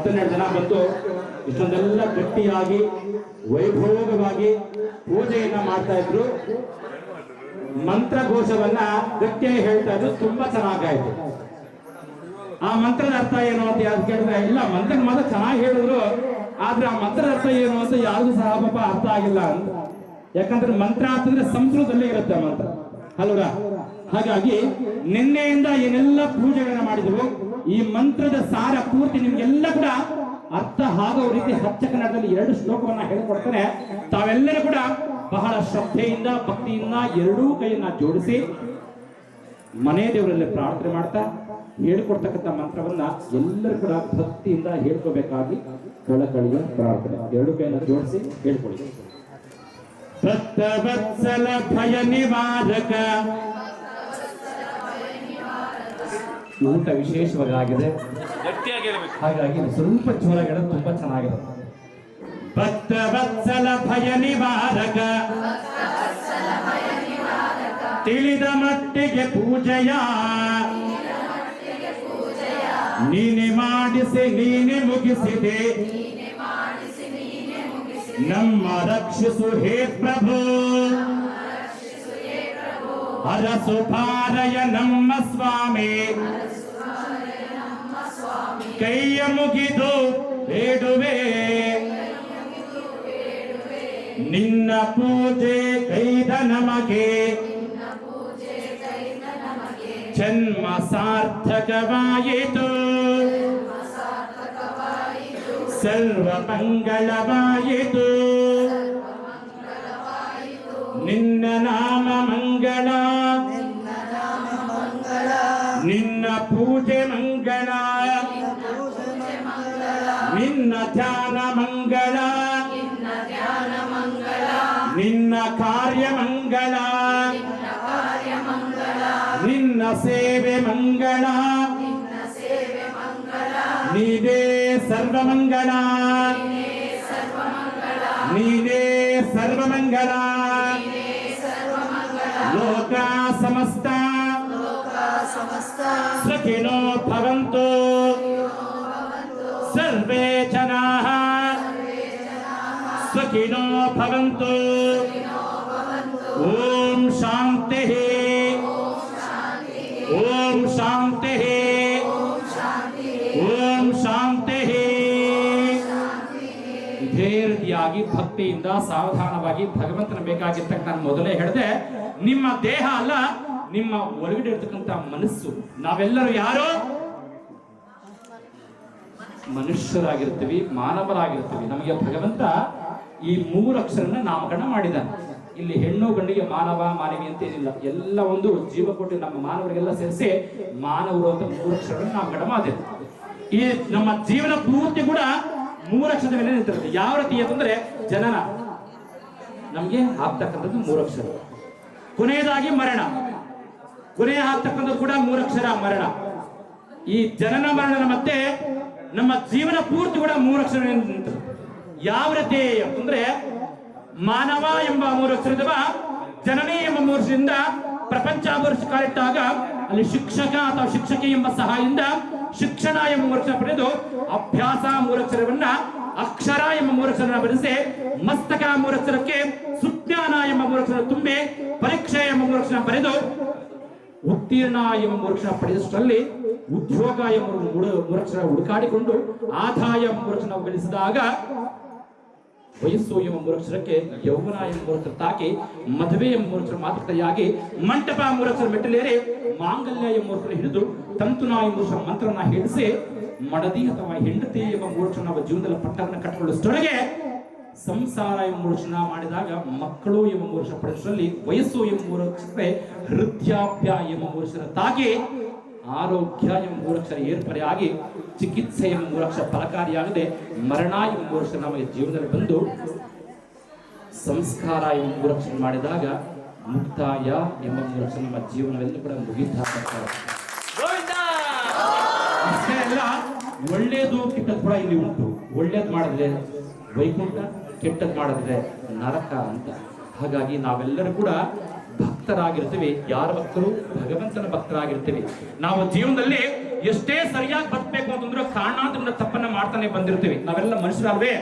12 ಜನ ಬಂದು ಇಷ್ಟೊಂದೆಲ್ಲ ಗಟ್ಟಿಯಾಗಿ ವೈಭೋಗವಾಗಿ ಪೂಜೆಯನ್ನ ಮಾಡ್ತಾ ಇದ್ರು. ಮಂತ್ರಘೋಷವನ್ನ ಗಟ್ಟಿಯಾಗಿ ಹೇಳ್ತಾ ಇದ್ರು. ತುಂಬಾ ಚೆನ್ನಾಗಾಯ್ತು. ಆ ಮಂತ್ರದ ಅರ್ಥ ಏನು ಅಂತ ಯಾರು ಕೇಳಿದ್ರೆ, ಇಲ್ಲ ಮಂತ್ರ ಮಾತ್ರ ಚೆನ್ನಾಗಿ ಹೇಳಿದ್ರು, ಆದ್ರೆ ಆ ಮಂತ್ರದ ಅರ್ಥ ಏನು ಅಂತ ಯಾರಿಗೂ ಸಹ ಪಾಪ ಅರ್ಥ ಆಗಿಲ್ಲ ಅಂತ. ಯಾಕಂದ್ರೆ ಮಂತ್ರ ಅಂತಂದ್ರೆ ಸಂಸ್ಕೃತದಲ್ಲೇ ಇರುತ್ತೆ ಮಂತ್ರ ಅಲ್ವಾ. ಹಾಗಾಗಿ ನಿನ್ನೆಯಿಂದ ಏನೆಲ್ಲ ಪೂಜೆಗಳನ್ನ ಮಾಡಿದ್ರು, ಈ ಮಂತ್ರದ ಸಾರ ಪೂರ್ತಿ ನಿಮ್ಗೆಲ್ಲ ಕೂಡ ಅರ್ಥ ಆಗೋ ರೀತಿ ಹಚ್ಚ ಕನ್ನಡದಲ್ಲಿ 2 ಶ್ಲೋಕವನ್ನ ಹೇಳಿಕೊಡ್ತಾನೆ. ತಾವೆಲ್ಲರೂ ಕೂಡ ಬಹಳ ಶ್ರದ್ಧೆಯಿಂದ ಭಕ್ತಿಯಿಂದ ಎರಡೂ ಕೈಯನ್ನ ಜೋಡಿಸಿ ಮನೆ ದೇವರಲ್ಲಿ ಪ್ರಾರ್ಥನೆ ಮಾಡ್ತಾ ಹೇಳ್ಕೊಡ್ತಕ್ಕಂಥ ಮಂತ್ರವನ್ನ ಎಲ್ಲರೂ ಕೂಡ ಭಕ್ತಿಯಿಂದ ಹೇಳ್ಕೋಬೇಕಾಗಿ ಕಳಕಳಿಯ ಪ್ರಾರ್ಥನೆ. 2 ಕೈಯನ್ನ ಜೋಡಿಸಿ ಹೇಳ್ಕೊಳ್ಳಿ. ಭಕ್ತವತ್ಸಲ ಭಯ ನಿವಾರಕ. ಊಟ ವಿಶೇಷವಾಗಿದೆ, ಹಾಗಾಗಿ ಸ್ವಲ್ಪ ಜೋರಾಗಿ ತುಂಬಾ ಚೆನ್ನಾಗಿರುತ್ತೆ. ಭಕ್ತವತ್ಸಲ ಭಯ ನಿವಾರಕ, ತಿಳಿದ ಮಟ್ಟಿಗೆ ಪೂಜೆಯ ನೀನೆ ಮಾಡಿಸಿ ನೀನೆ ಮುಗಿಸಿದೆ, ನಮ್ಮ ರಕ್ಷಿಸು ಹೇ ಪ್ರಭು. ಹರಸು ಪಾರಯ ನಮ್ಮ ಸ್ವಾಮಿ, ಕೈಯ ಮುಗಿದು ಬೇಡುವೆ ನಿನ್ನ ಪೂಜೆ ಕೈದ ನಮಗೆ, ಜನ್ಮ ಸಾರ್ಥಕವಾಯಿತು, ಸರ್ವ ಮಂಗಳವಾಯಿತು, ನಿನ್ನ ನಾಮ ಮಂಗಳ, ನಿನ್ನ ಪೂಜೆ ಮಂಗಳ, ನಿನ್ನ ಧ್ಯಾನ ಮಂಗಳ, ನಿನ್ನ ಕಾರ್ಯ ಮಂಗಳ, ನಿನ್ನ ಸೇವೆ ಮಂಗಳ, ನೀನೇ ಸರ್ವಮಂಗಳ, ನೀನೇ ಸರ್ವಮಂಗಳ. ಲೋಕ ಸಮಸ್ತ ಸುಖಿನೋ ಭವಂತು, ಸರ್ವೇ ಜನಾಃ ಸುಖಿನೋ ಭವಂತು. ಓಂ ಶಾಂತಿ, ಓಂ ಶಾಂತಿ, ಓಂ ಶಾಂತಿ. ಇದೇ ರೀತಿಯಾಗಿ ಭಕ್ತಿಯಿಂದ ಸಾವಧಾನವಾಗಿ ಭಗವಂತನ ಬೇಕಾಗಿರ್ತಕ್ಕ ನಾನು ಮೊದಲೇ ಹೇಳಿದೆ, ನಿಮ್ಮ ದೇಹ ಅಲ್ಲ, ನಿಮ್ಮ ಒಳಗಡೆ ಇರ್ತಕ್ಕಂಥ ಮನಸ್ಸು. ನಾವೆಲ್ಲರೂ ಯಾರು? ಮನುಷ್ಯರಾಗಿರ್ತೀವಿ, ಮಾನವರಾಗಿರ್ತೀವಿ. ನಮಗೆ ಭಗವಂತ ಈ 3 ಅಕ್ಷರನ ನಾಮಕರಣ ಮಾಡಿದ್ದಾನೆ. ಇಲ್ಲಿ ಹೆಣ್ಣು ಗಂಡಿಗೆ ಮಾನವ ಮಾನವಿ ಅಂತ ಏನಿಲ್ಲ, ಎಲ್ಲ ಒಂದು ಜೀವಕೋಟಿ ನಮ್ಮ ಮಾನವರಿಗೆಲ್ಲ ಸೇರಿಸಿ ಮಾನವರು ಅಂತ 3 ಅಕ್ಷರಗಳನ್ನ ನಾಮಕರಣ ಮಾಡಿದೆ. ಈ ನಮ್ಮ ಜೀವನ ಪೂರ್ತಿ ಕೂಡ 3 ಅಕ್ಷರದ ಮೇಲೆ ನಿಂತಿರುತ್ತೆ. ಯಾವ ರೀತಿ ಅಂತಂದ್ರೆ, ಜನನ ನಮ್ಗೆ ಆಗ್ತಕ್ಕಂಥದ್ದು 3 ಅಕ್ಷರ, ಕೊನೆಯದಾಗಿ ಮರಣ, ಕೊನೆಯ ಆಗ್ತಕ್ಕಂಥದ್ದು ಕೂಡ 3 ಅಕ್ಷರ ಮರಣ. ಈ ಜನನ ಮರಣ ಮತ್ತೆ ನಮ್ಮ ಜೀವನ ಪೂರ್ತಿ ಕೂಡ 3 ಅಕ್ಷರ ನಿಂತಿರುತ್ತೆ. ಯಾವ ರೀತಿ ಅಂತಂದ್ರೆ, ಮಾನವ ಎಂಬ 3 ಅಕ್ಷರದ ಜನನಿ ಎಂಬ 3 ಅಕ್ಷರದಿಂದ ಪ್ರಪಂಚ ಕಾಲಿಟ್ಟಾಗ ಅಲ್ಲಿ ಶಿಕ್ಷಕ ಅಥವಾ ಶಿಕ್ಷಕಿ ಎಂಬ ಸಹಾಯದಿಂದ ಶಿಕ್ಷಣ ಎಂಬ 3 ಅಕ್ಷರ ಪಡೆದು, ಅಭ್ಯಾಸ 3 ಅಕ್ಷರವನ್ನ ಅಕ್ಷರ ಎಂಬ 3 ಅಕ್ಷರ ಬರೆಸಿ, ಮಸ್ತಕ 3 ಅಕ್ಷರಕ್ಕೆ ಸುಜ್ಞಾನ ಎಂಬ 3 ಅಕ್ಷರ ತುಂಬಿ, ಪರೀಕ್ಷೆ ಎಂಬ 3 ಅಕ್ಷರ ಬರೆದು, ಉತ್ತೀರ್ಣ ಎಂಬ 3 ಅಕ್ಷರ ಪಡೆದಷ್ಟರಲ್ಲಿ ಉದ್ಯೋಗ ಎಂಬ 3 ಅಕ್ಷರ ಹುಡುಕಾಡಿಕೊಂಡು ಆದಾಯ ಎಂಬ 3 ಅಕ್ಷರ ಗಳಿಸಿದಾಗ, ವಯಸ್ಸು ಎಂಬ 3 ಅಕ್ಷರಕ್ಕೆ ಯೌವನ ಎಂಬ 3 ಅಕ್ಷರ ತಾಕಿ, ಮದುವೆ ಎಂಬ 3 ಅಕ್ಷರ ಮಾತುಕತೆಯಾಗಿ, ಮಂಟಪ 3 ಅಕ್ಷರ ಮೆಟ್ಟಲೇರಿ, ಮಾಂಗಲ್ಯ ಎಂಬ 3 ಅಕ್ಷರ ಹಿಡಿದು, ತಂತುನ ಎಂಬ 3 ಅಕ್ಷರ ಮಂತ್ರವನ್ನ ಹೇಳಿಸಿ, ಮಡದಿ ಅಥವಾ ಹೆಂಡತಿ ಎಂಬ 3 ಅಕ್ಷರ ನಾವು ಜೀವನದಲ್ಲಿ ಪಟ್ಟವನ್ನು ಕಟ್ಟಿಕೊಳ್ಳುವಷ್ಟೊಳಗೆ, ಸಂಸಾರ ಎಂಬ 3 ಅಕ್ಷರ ಮಾಡಿದಾಗ ಮಕ್ಕಳು ಎಂಬ 3 ಅಕ್ಷರ ಪಡೆದಷ್ಟರಲ್ಲಿ, ವಯಸ್ಸು ಎಂಬ 3 ಅಕ್ಷರ ವೃದ್ಧಾಪ್ಯ ಎಂಬ 3 ಅಕ್ಷರ ತಾಗಿ, ಆರೋಗ್ಯ ಎಂಬ 3 ಅಕ್ಷರ ಏರ್ಪಡೆ ಆಗಿ, ಚಿಕಿತ್ಸೆ ಎಂಬ 3 ಅಕ್ಷರ ಫಲಕಾರಿಯಾಗದೆ, ಮರಣ ಎಂಬ 3 ಅಕ್ಷರ ನಮಗೆ ಜೀವನದಲ್ಲಿ ಬಂದು, ಸಂಸ್ಕಾರ ಎಂಬ 3 ಅಕ್ಷರ ಮಾಡಿದಾಗ ಮುಕ್ತಾಯ ಎಂಬ 3 ಅಕ್ಷರ ನಮ್ಮ ಜೀವನವೆಲ್ಲೂ ಕೂಡ ಮುಗಿತಾ ಅಷ್ಟೇ ಅಲ್ಲ, ಒಳ್ಳೇದು ಕೆಟ್ಟದ್ದು ಕೂಡ ಇಲ್ಲಿ ಉಂಟು. ಒಳ್ಳೇದು ಮಾಡಿದ್ರೆ ವೈಕುಂಠ, ಕೆಟ್ಟದ್ದು ಮಾಡಿದ್ರೆ ನರಕ ಅಂತ. ಹಾಗಾಗಿ ನಾವೆಲ್ಲರೂ ಕೂಡ ಭಕ್ತರಾಗಿರ್ತೀವಿ. ಯಾರ ಭಕ್ತರು? ಭಗವಂತನ ಭಕ್ತರಾಗಿರ್ತೀವಿ. ನಾವು ಜೀವನದಲ್ಲಿ ಎಷ್ಟೇ ಸರಿಯಾಗಿ ಬದುಕಬೇಕು ಅಂತಂದ್ರೂ ಕಾರಣಾಂತರದಿಂದ ತಪ್ಪನ್ನ ಮಾಡ್ತಾನೆ ಬಂದಿರ್ತೀವಿ. ನಾವೆಲ್ಲ ಮನುಷ್ಯರಲ್ವೇ,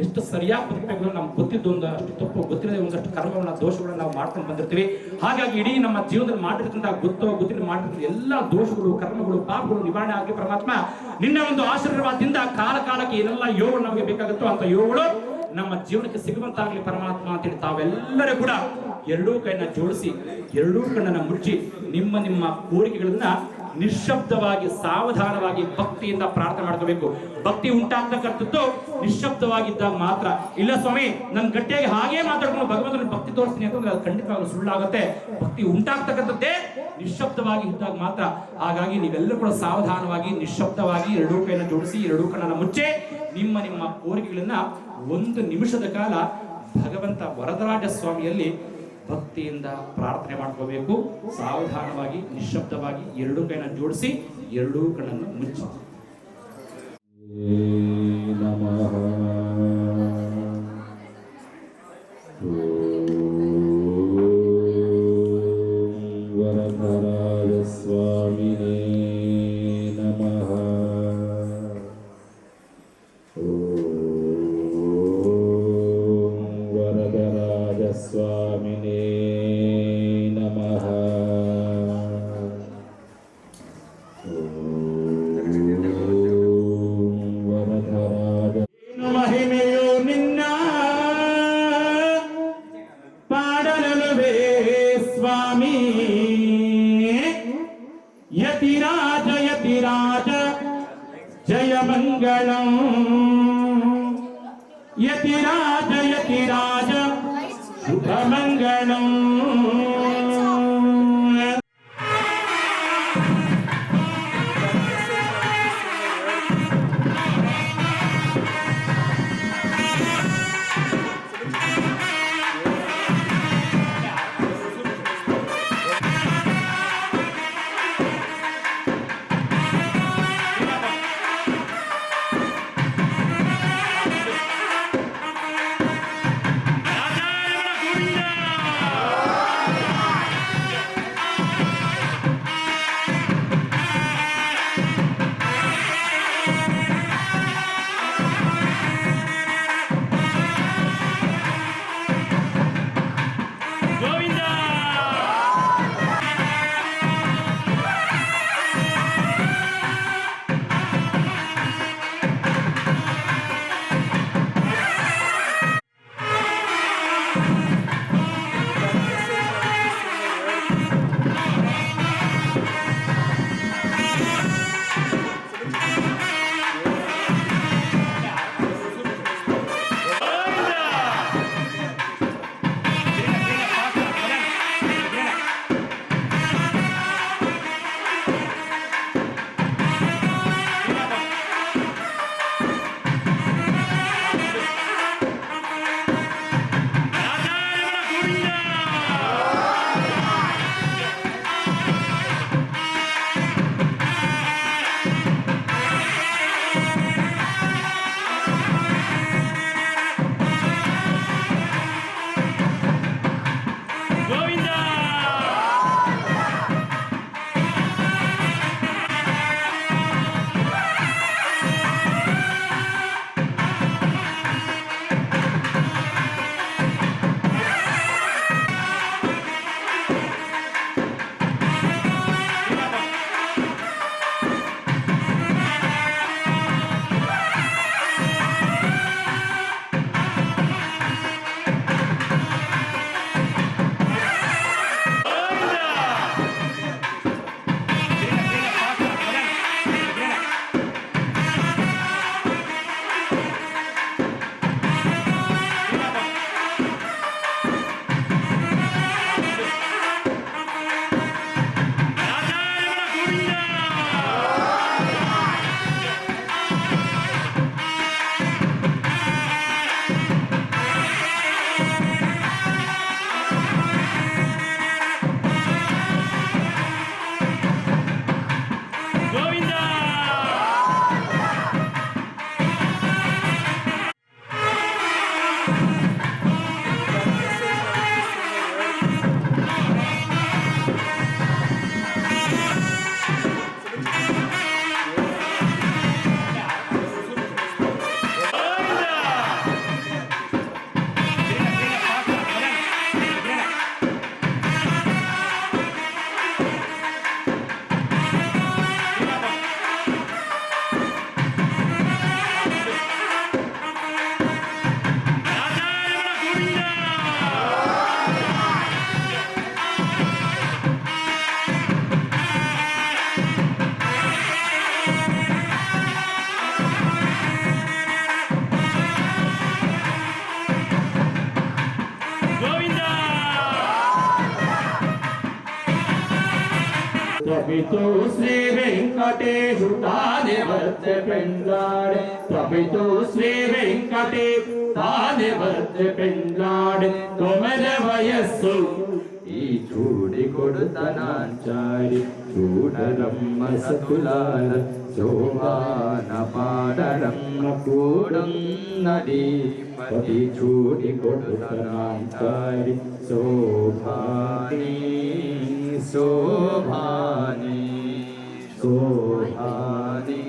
ಎಷ್ಟು ಸರಿಯಾಗಿ ಬದುಕಬೇಕು ನಮ್ಗೆ ಗೊತ್ತಿದ್ದು ಅಷ್ಟು ತಪ್ಪು, ಗೊತ್ತಿರದೆ ಒಂದಷ್ಟು ಕರ್ಮಗಳನ್ನ ದೋಷಗಳನ್ನ ನಾವು ಮಾಡ್ಕೊಂಡು ಬಂದಿರ್ತೀವಿ. ಹಾಗಾಗಿ ಇಡೀ ನಮ್ಮ ಜೀವನದಲ್ಲಿ ಮಾಡಿರ್ತಕ್ಕಂಥ ಗೊತ್ತಿಲ್ಲ ಮಾಡಿರ್ತಕ್ಕಂಥ ಎಲ್ಲ ದೋಷಗಳು, ಕರ್ಮಗಳು, ಪಾಪಗಳು ನಿವಾರಣೆ ಆಗಲಿ ಪರಮಾತ್ಮ ನಿನ್ನ ಒಂದು ಆಶೀರ್ವಾದದಿಂದ ಕಾಲಕ್ಕೆ ಏನೆಲ್ಲ ಯೋಗಗಳು ನಮಗೆ ಬೇಕಾಗುತ್ತೋ ಅಂತ ಯೋಗಗಳು ನಮ್ಮ ಜೀವನಕ್ಕೆ ಸಿಗುವಂತಾಗಲಿ ಪರಮಾತ್ಮ ಅಂತೇಳಿ ತಾವೆಲ್ಲರೂ ಕೂಡ ಎರಡೂ ಕೈನ ಜೋಡಿಸಿ ಎರಡೂ ಕಣ್ಣನ್ನ ಮುಚ್ಚಿ ನಿಮ್ಮ ಕೋರಿಕೆಗಳನ್ನ ನಿಶ್ಶಬ್ದವಾಗಿ ಸಾವಧಾನವಾಗಿ ಭಕ್ತಿಯಿಂದ ಪ್ರಾರ್ಥನೆ ಮಾಡ್ಕೋಬೇಕು. ಭಕ್ತಿ ಉಂಟಾಗ್ತಕ್ಕಂಥದ್ದು ನಿಶ್ಶಬ್ದವಾಗಿದ್ದಾಗ ಮಾತ್ರ. ಇಲ್ಲ ಸ್ವಾಮಿ ನನ್ ಗಟ್ಟಿಯಾಗಿ ಹಾಗೇ ಮಾತಾಡ್ಕೊಂಡು ಭಗವಂತನ ಭಕ್ತಿ ತೋರಿಸ್ತೀನಿ ಅಂತಂದ್ರೆ ಅದು ಖಂಡಿತವಾಗ್ಲೂ ಸುಳ್ಳಾಗುತ್ತೆ. ಭಕ್ತಿ ಉಂಟಾಗ್ತಕ್ಕಂಥದ್ದೇ ನಿಶ್ಶಬ್ದವಾಗಿ ಇದ್ದಾಗ ಮಾತ್ರ. ಹಾಗಾಗಿ ನೀವೆಲ್ಲರೂ ಕೂಡ ಸಾವಧಾನವಾಗಿ ನಿಶ್ಶಬ್ದವಾಗಿ ಎರಡೂ ಕೈನ ಜೋಡಿಸಿ ಎರಡೂ ಕಣ್ಣನ್ನ ಮುಚ್ಚೆ ನಿಮ್ಮ ಕೋರಿಕೆಗಳನ್ನ 1 ನಿಮಿಷದ ಕಾಲ ಭಗವಂತ ವರದರಾಜ ಸ್ವಾಮಿಯಲ್ಲಿ ಭಕ್ತಿಯಿಂದ ಪ್ರಾರ್ಥನೆ ಮಾಡ್ಕೋಬೇಕು. ಸಾವಧಾನವಾಗಿ ನಿಶ್ಶಬ್ದವಾಗಿ ಎರಡೂ ಕೈನ ಜೋಡಿಸಿ ಎರಡೂ ಕಣ್ಣನ್ನು ಮುಚ್ಚಿ ನಮಃ ವರದರಾಜ ಸ್ವಾಮಿನೇ ನಮಃ. ವರದರಾಜ ಸ್ವಾಮಿನೇ ನಮಃ. ವರದರಾಜ ಮಹಿಮೆಯು ನಿನ್ನ ಪಾಡಲುವೆ ಸ್ವಾಮಿ. ಯತಿರಾಜ ಜಯ ಮಂಗಳಂ. ಯತಿರಾಜ ಶುಭ ಮಂಗಳಂ. తపితో శ్రీ వెంకటేశు తానే వచ్చే పెండ్లాడే తపితో శ్రీ వెంకటేశు తానే వచ్చే పెండ్లాడే 9 వయస్సు ఈ చూడి కొడుతనాంచారి చూడరమ్మ సతులార శోభాన పాడరమ్మ కూడున్నది పతి చూడి కొడుతనాంచారి శోభాని శోభాని శోభాని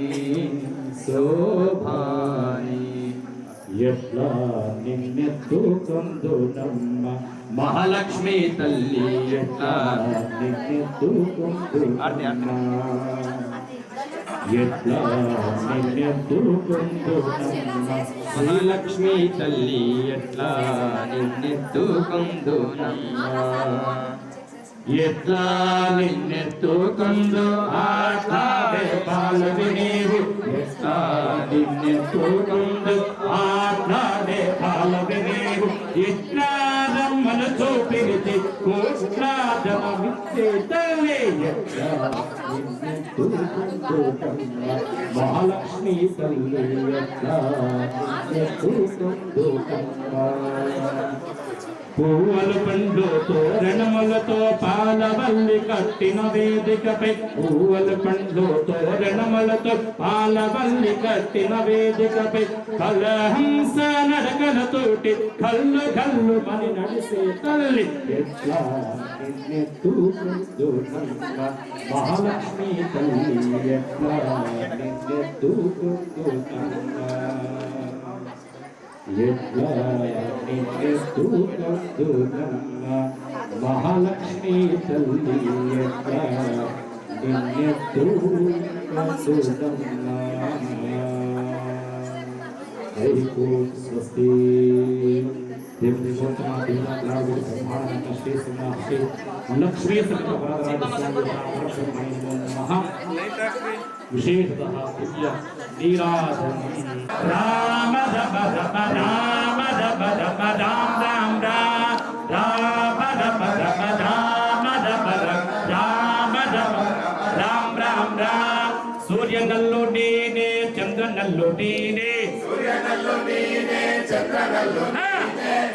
శోభాని ఎట్లా నిన్నెత్తుకొందు నమ్మ మహాలక్ష్మి తల్లి ఎట్లా నిన్నెత్తుకొందు ఎట్లా నిన్నెత్తుకొందు నమ్మ శ్రీలక్ష్మి తల్లి ఎట్లా నిన్నెత్తుకొందు నమ్మ ఎట్లా నిన్నెత్తుకొందు ఆట్లాడే బాలవి నీవు ఎట్లా నిన్నెత్తుకొందు ఆట్లాడే బాలవి నీవు ఇట్లా రమ్మను చూపిరిచి కోట్లాదమ విద్యే తల్లి ఎట్లా నిన్నెత్తుకొందు మహాలక్ష్మి తల్లి ఎట్లా నిన్నెత్తుకొందు పువ్వులు పండ్లు తోరణములతో పాలవల్లి కట్టిన వేదికపై పువ్వులు పండ్లు తోరణములతో పాలవల్లి కట్టిన వేదికపై కలహంస నడకలతోటి కళ్ళు కళ్ళు మని నడిసే తల్లి ఎట్లా నిన్నెత్తుకొందు మహాలక్ష్మి తల్లి ఎట్లా నిన్నెత్తుకొందు ఎట్లా నిన్నెత్తుకొందు మహాలక్ష్మి తల్లి ఎట్లా నిన్నెత్తుకొందు స్వస్తి లక్ష్మీ విశేషతః నీరాజనం రామ రమ రమ రామ రమ రమ రామ రామ రామ రమ రమ రామ రమ రామ రమ రామ రామ రామ సూర్యనల్లు నీనే చంద్రనల్లు నీనే సూర్యనల్లు నీనే చంద్రనల్లు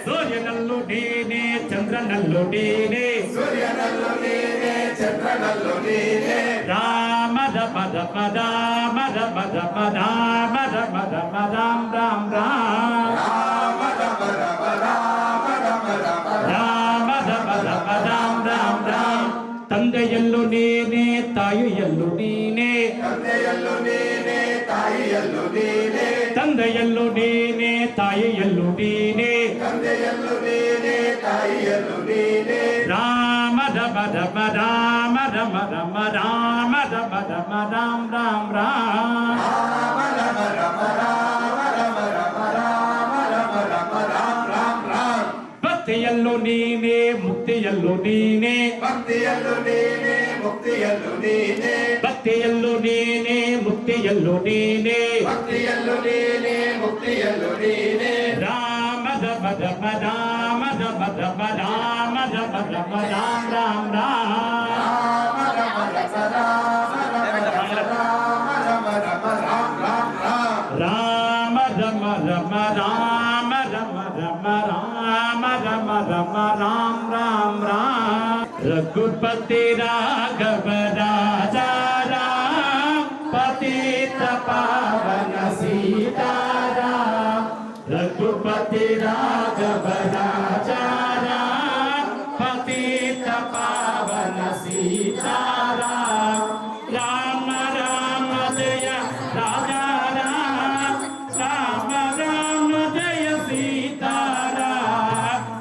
సూర్యనల్లు నీనే చంద్రనల్లు నీనే సూర్యనల్లు నీనే చంద్రనల్లు నీనే రామ రమ రమ రామ రమ రమ రామ రమ రమ రామ రామ రామ రమ రమ రామ రమ రమ రామ రమ రమ రామ రాಮ ರಾಮ ತಂದೆಯಲ್ಲೂ ನೀನೇ ತಾಯಿಯಲ್ಲೂ ನೀನೇ ತಂದೆಯಲ್ಲೂ ನೀನೇ ತಾಯಿಯಲ್ಲೂ ನೀನೇ ತಂದೆಯಲ್ಲೂ ನೀನೇ ತಾಯಿಯಲ್ಲೂ ನೀನೇ ತಂದೆಯಲ್ಲೂ ನೀನೇ ತಾಯಿಯಲ್ಲೂ ನೀನೇ ರಾಮ ರಮ ರಮ ರಾಮ ರಮ ರಮ ರಾಮ ರಮ ರಮ ರಾಮ ರಾಮ ರಾಮ ರಮ ರಮ ರಾಮ ರಮ ರಮ ರಾಮ ರಮ ರಮ ರಾಮ ರಾಮ ರಾಮ ಭಕ್ತಿಯಲ್ಲೂ ನೀನೇ ಮುಕ್ತಿಯಲ್ಲೂ ನೀನೇ ಭಕ್ತಿಯಲ್ಲೂ ನೀನೇ ಮುಕ್ತಿಯಲ್ಲೂ ನೀನೇ ಭಕ್ತಿಯಲ್ಲೂ ನೀನೇ ಮುಕ್ತಿಯಲ್ಲೂ ನೀನೇ ಭಕ್ತಿಯಲ್ಲೂ ನೀನೇ ಮುಕ್ತಿಯಲ್ಲೂ ನೀನೇ ರಾಮ ರಮ ರಮ ರಾಮ ರಮ ರಮ ರಾಮ ರಮ ರಮ ರಾಮ ರಾಮ ರಾಮ ರಮ ರಮ ರಾಮ ರಮ ರಮ ರಾಮ ರಮ ರಮ ರಾಮ ರಾಮ ರಾಮ ರಮ ರಮ ರಾಮ ರಮ ರಾಮ ರಮ ರಮ ರಾಮ ರಾಮ ರಾಮ ರಘುಪತಿ ರಾಘವ ರಾಜಾ ರಾಮ ಪತಿತ ಪಾವನ ಸೀತಾರಾಮ ರಘುಪತಿ ರಾಘವ ರಾಜಾ ರಾಮ ಪತಿತ ಪಾವನ ಸೀತಾರಾಮ ರಾಮ ರಾಮ ಜಯ ರಾಜಾ ರಾಮ ರಾಮ ರಾಮ ಜಯ ಸೀತಾರಾಮ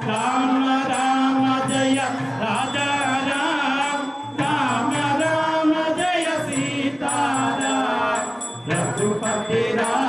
ರಾಮ ರಾಮ ಜಯ ರಾಜಾ ರಾಮ ರಾಮ ರಾಮ ಜಯ ಸೀತಾರಾಮ ರಘುಪತಿ ರಾಮ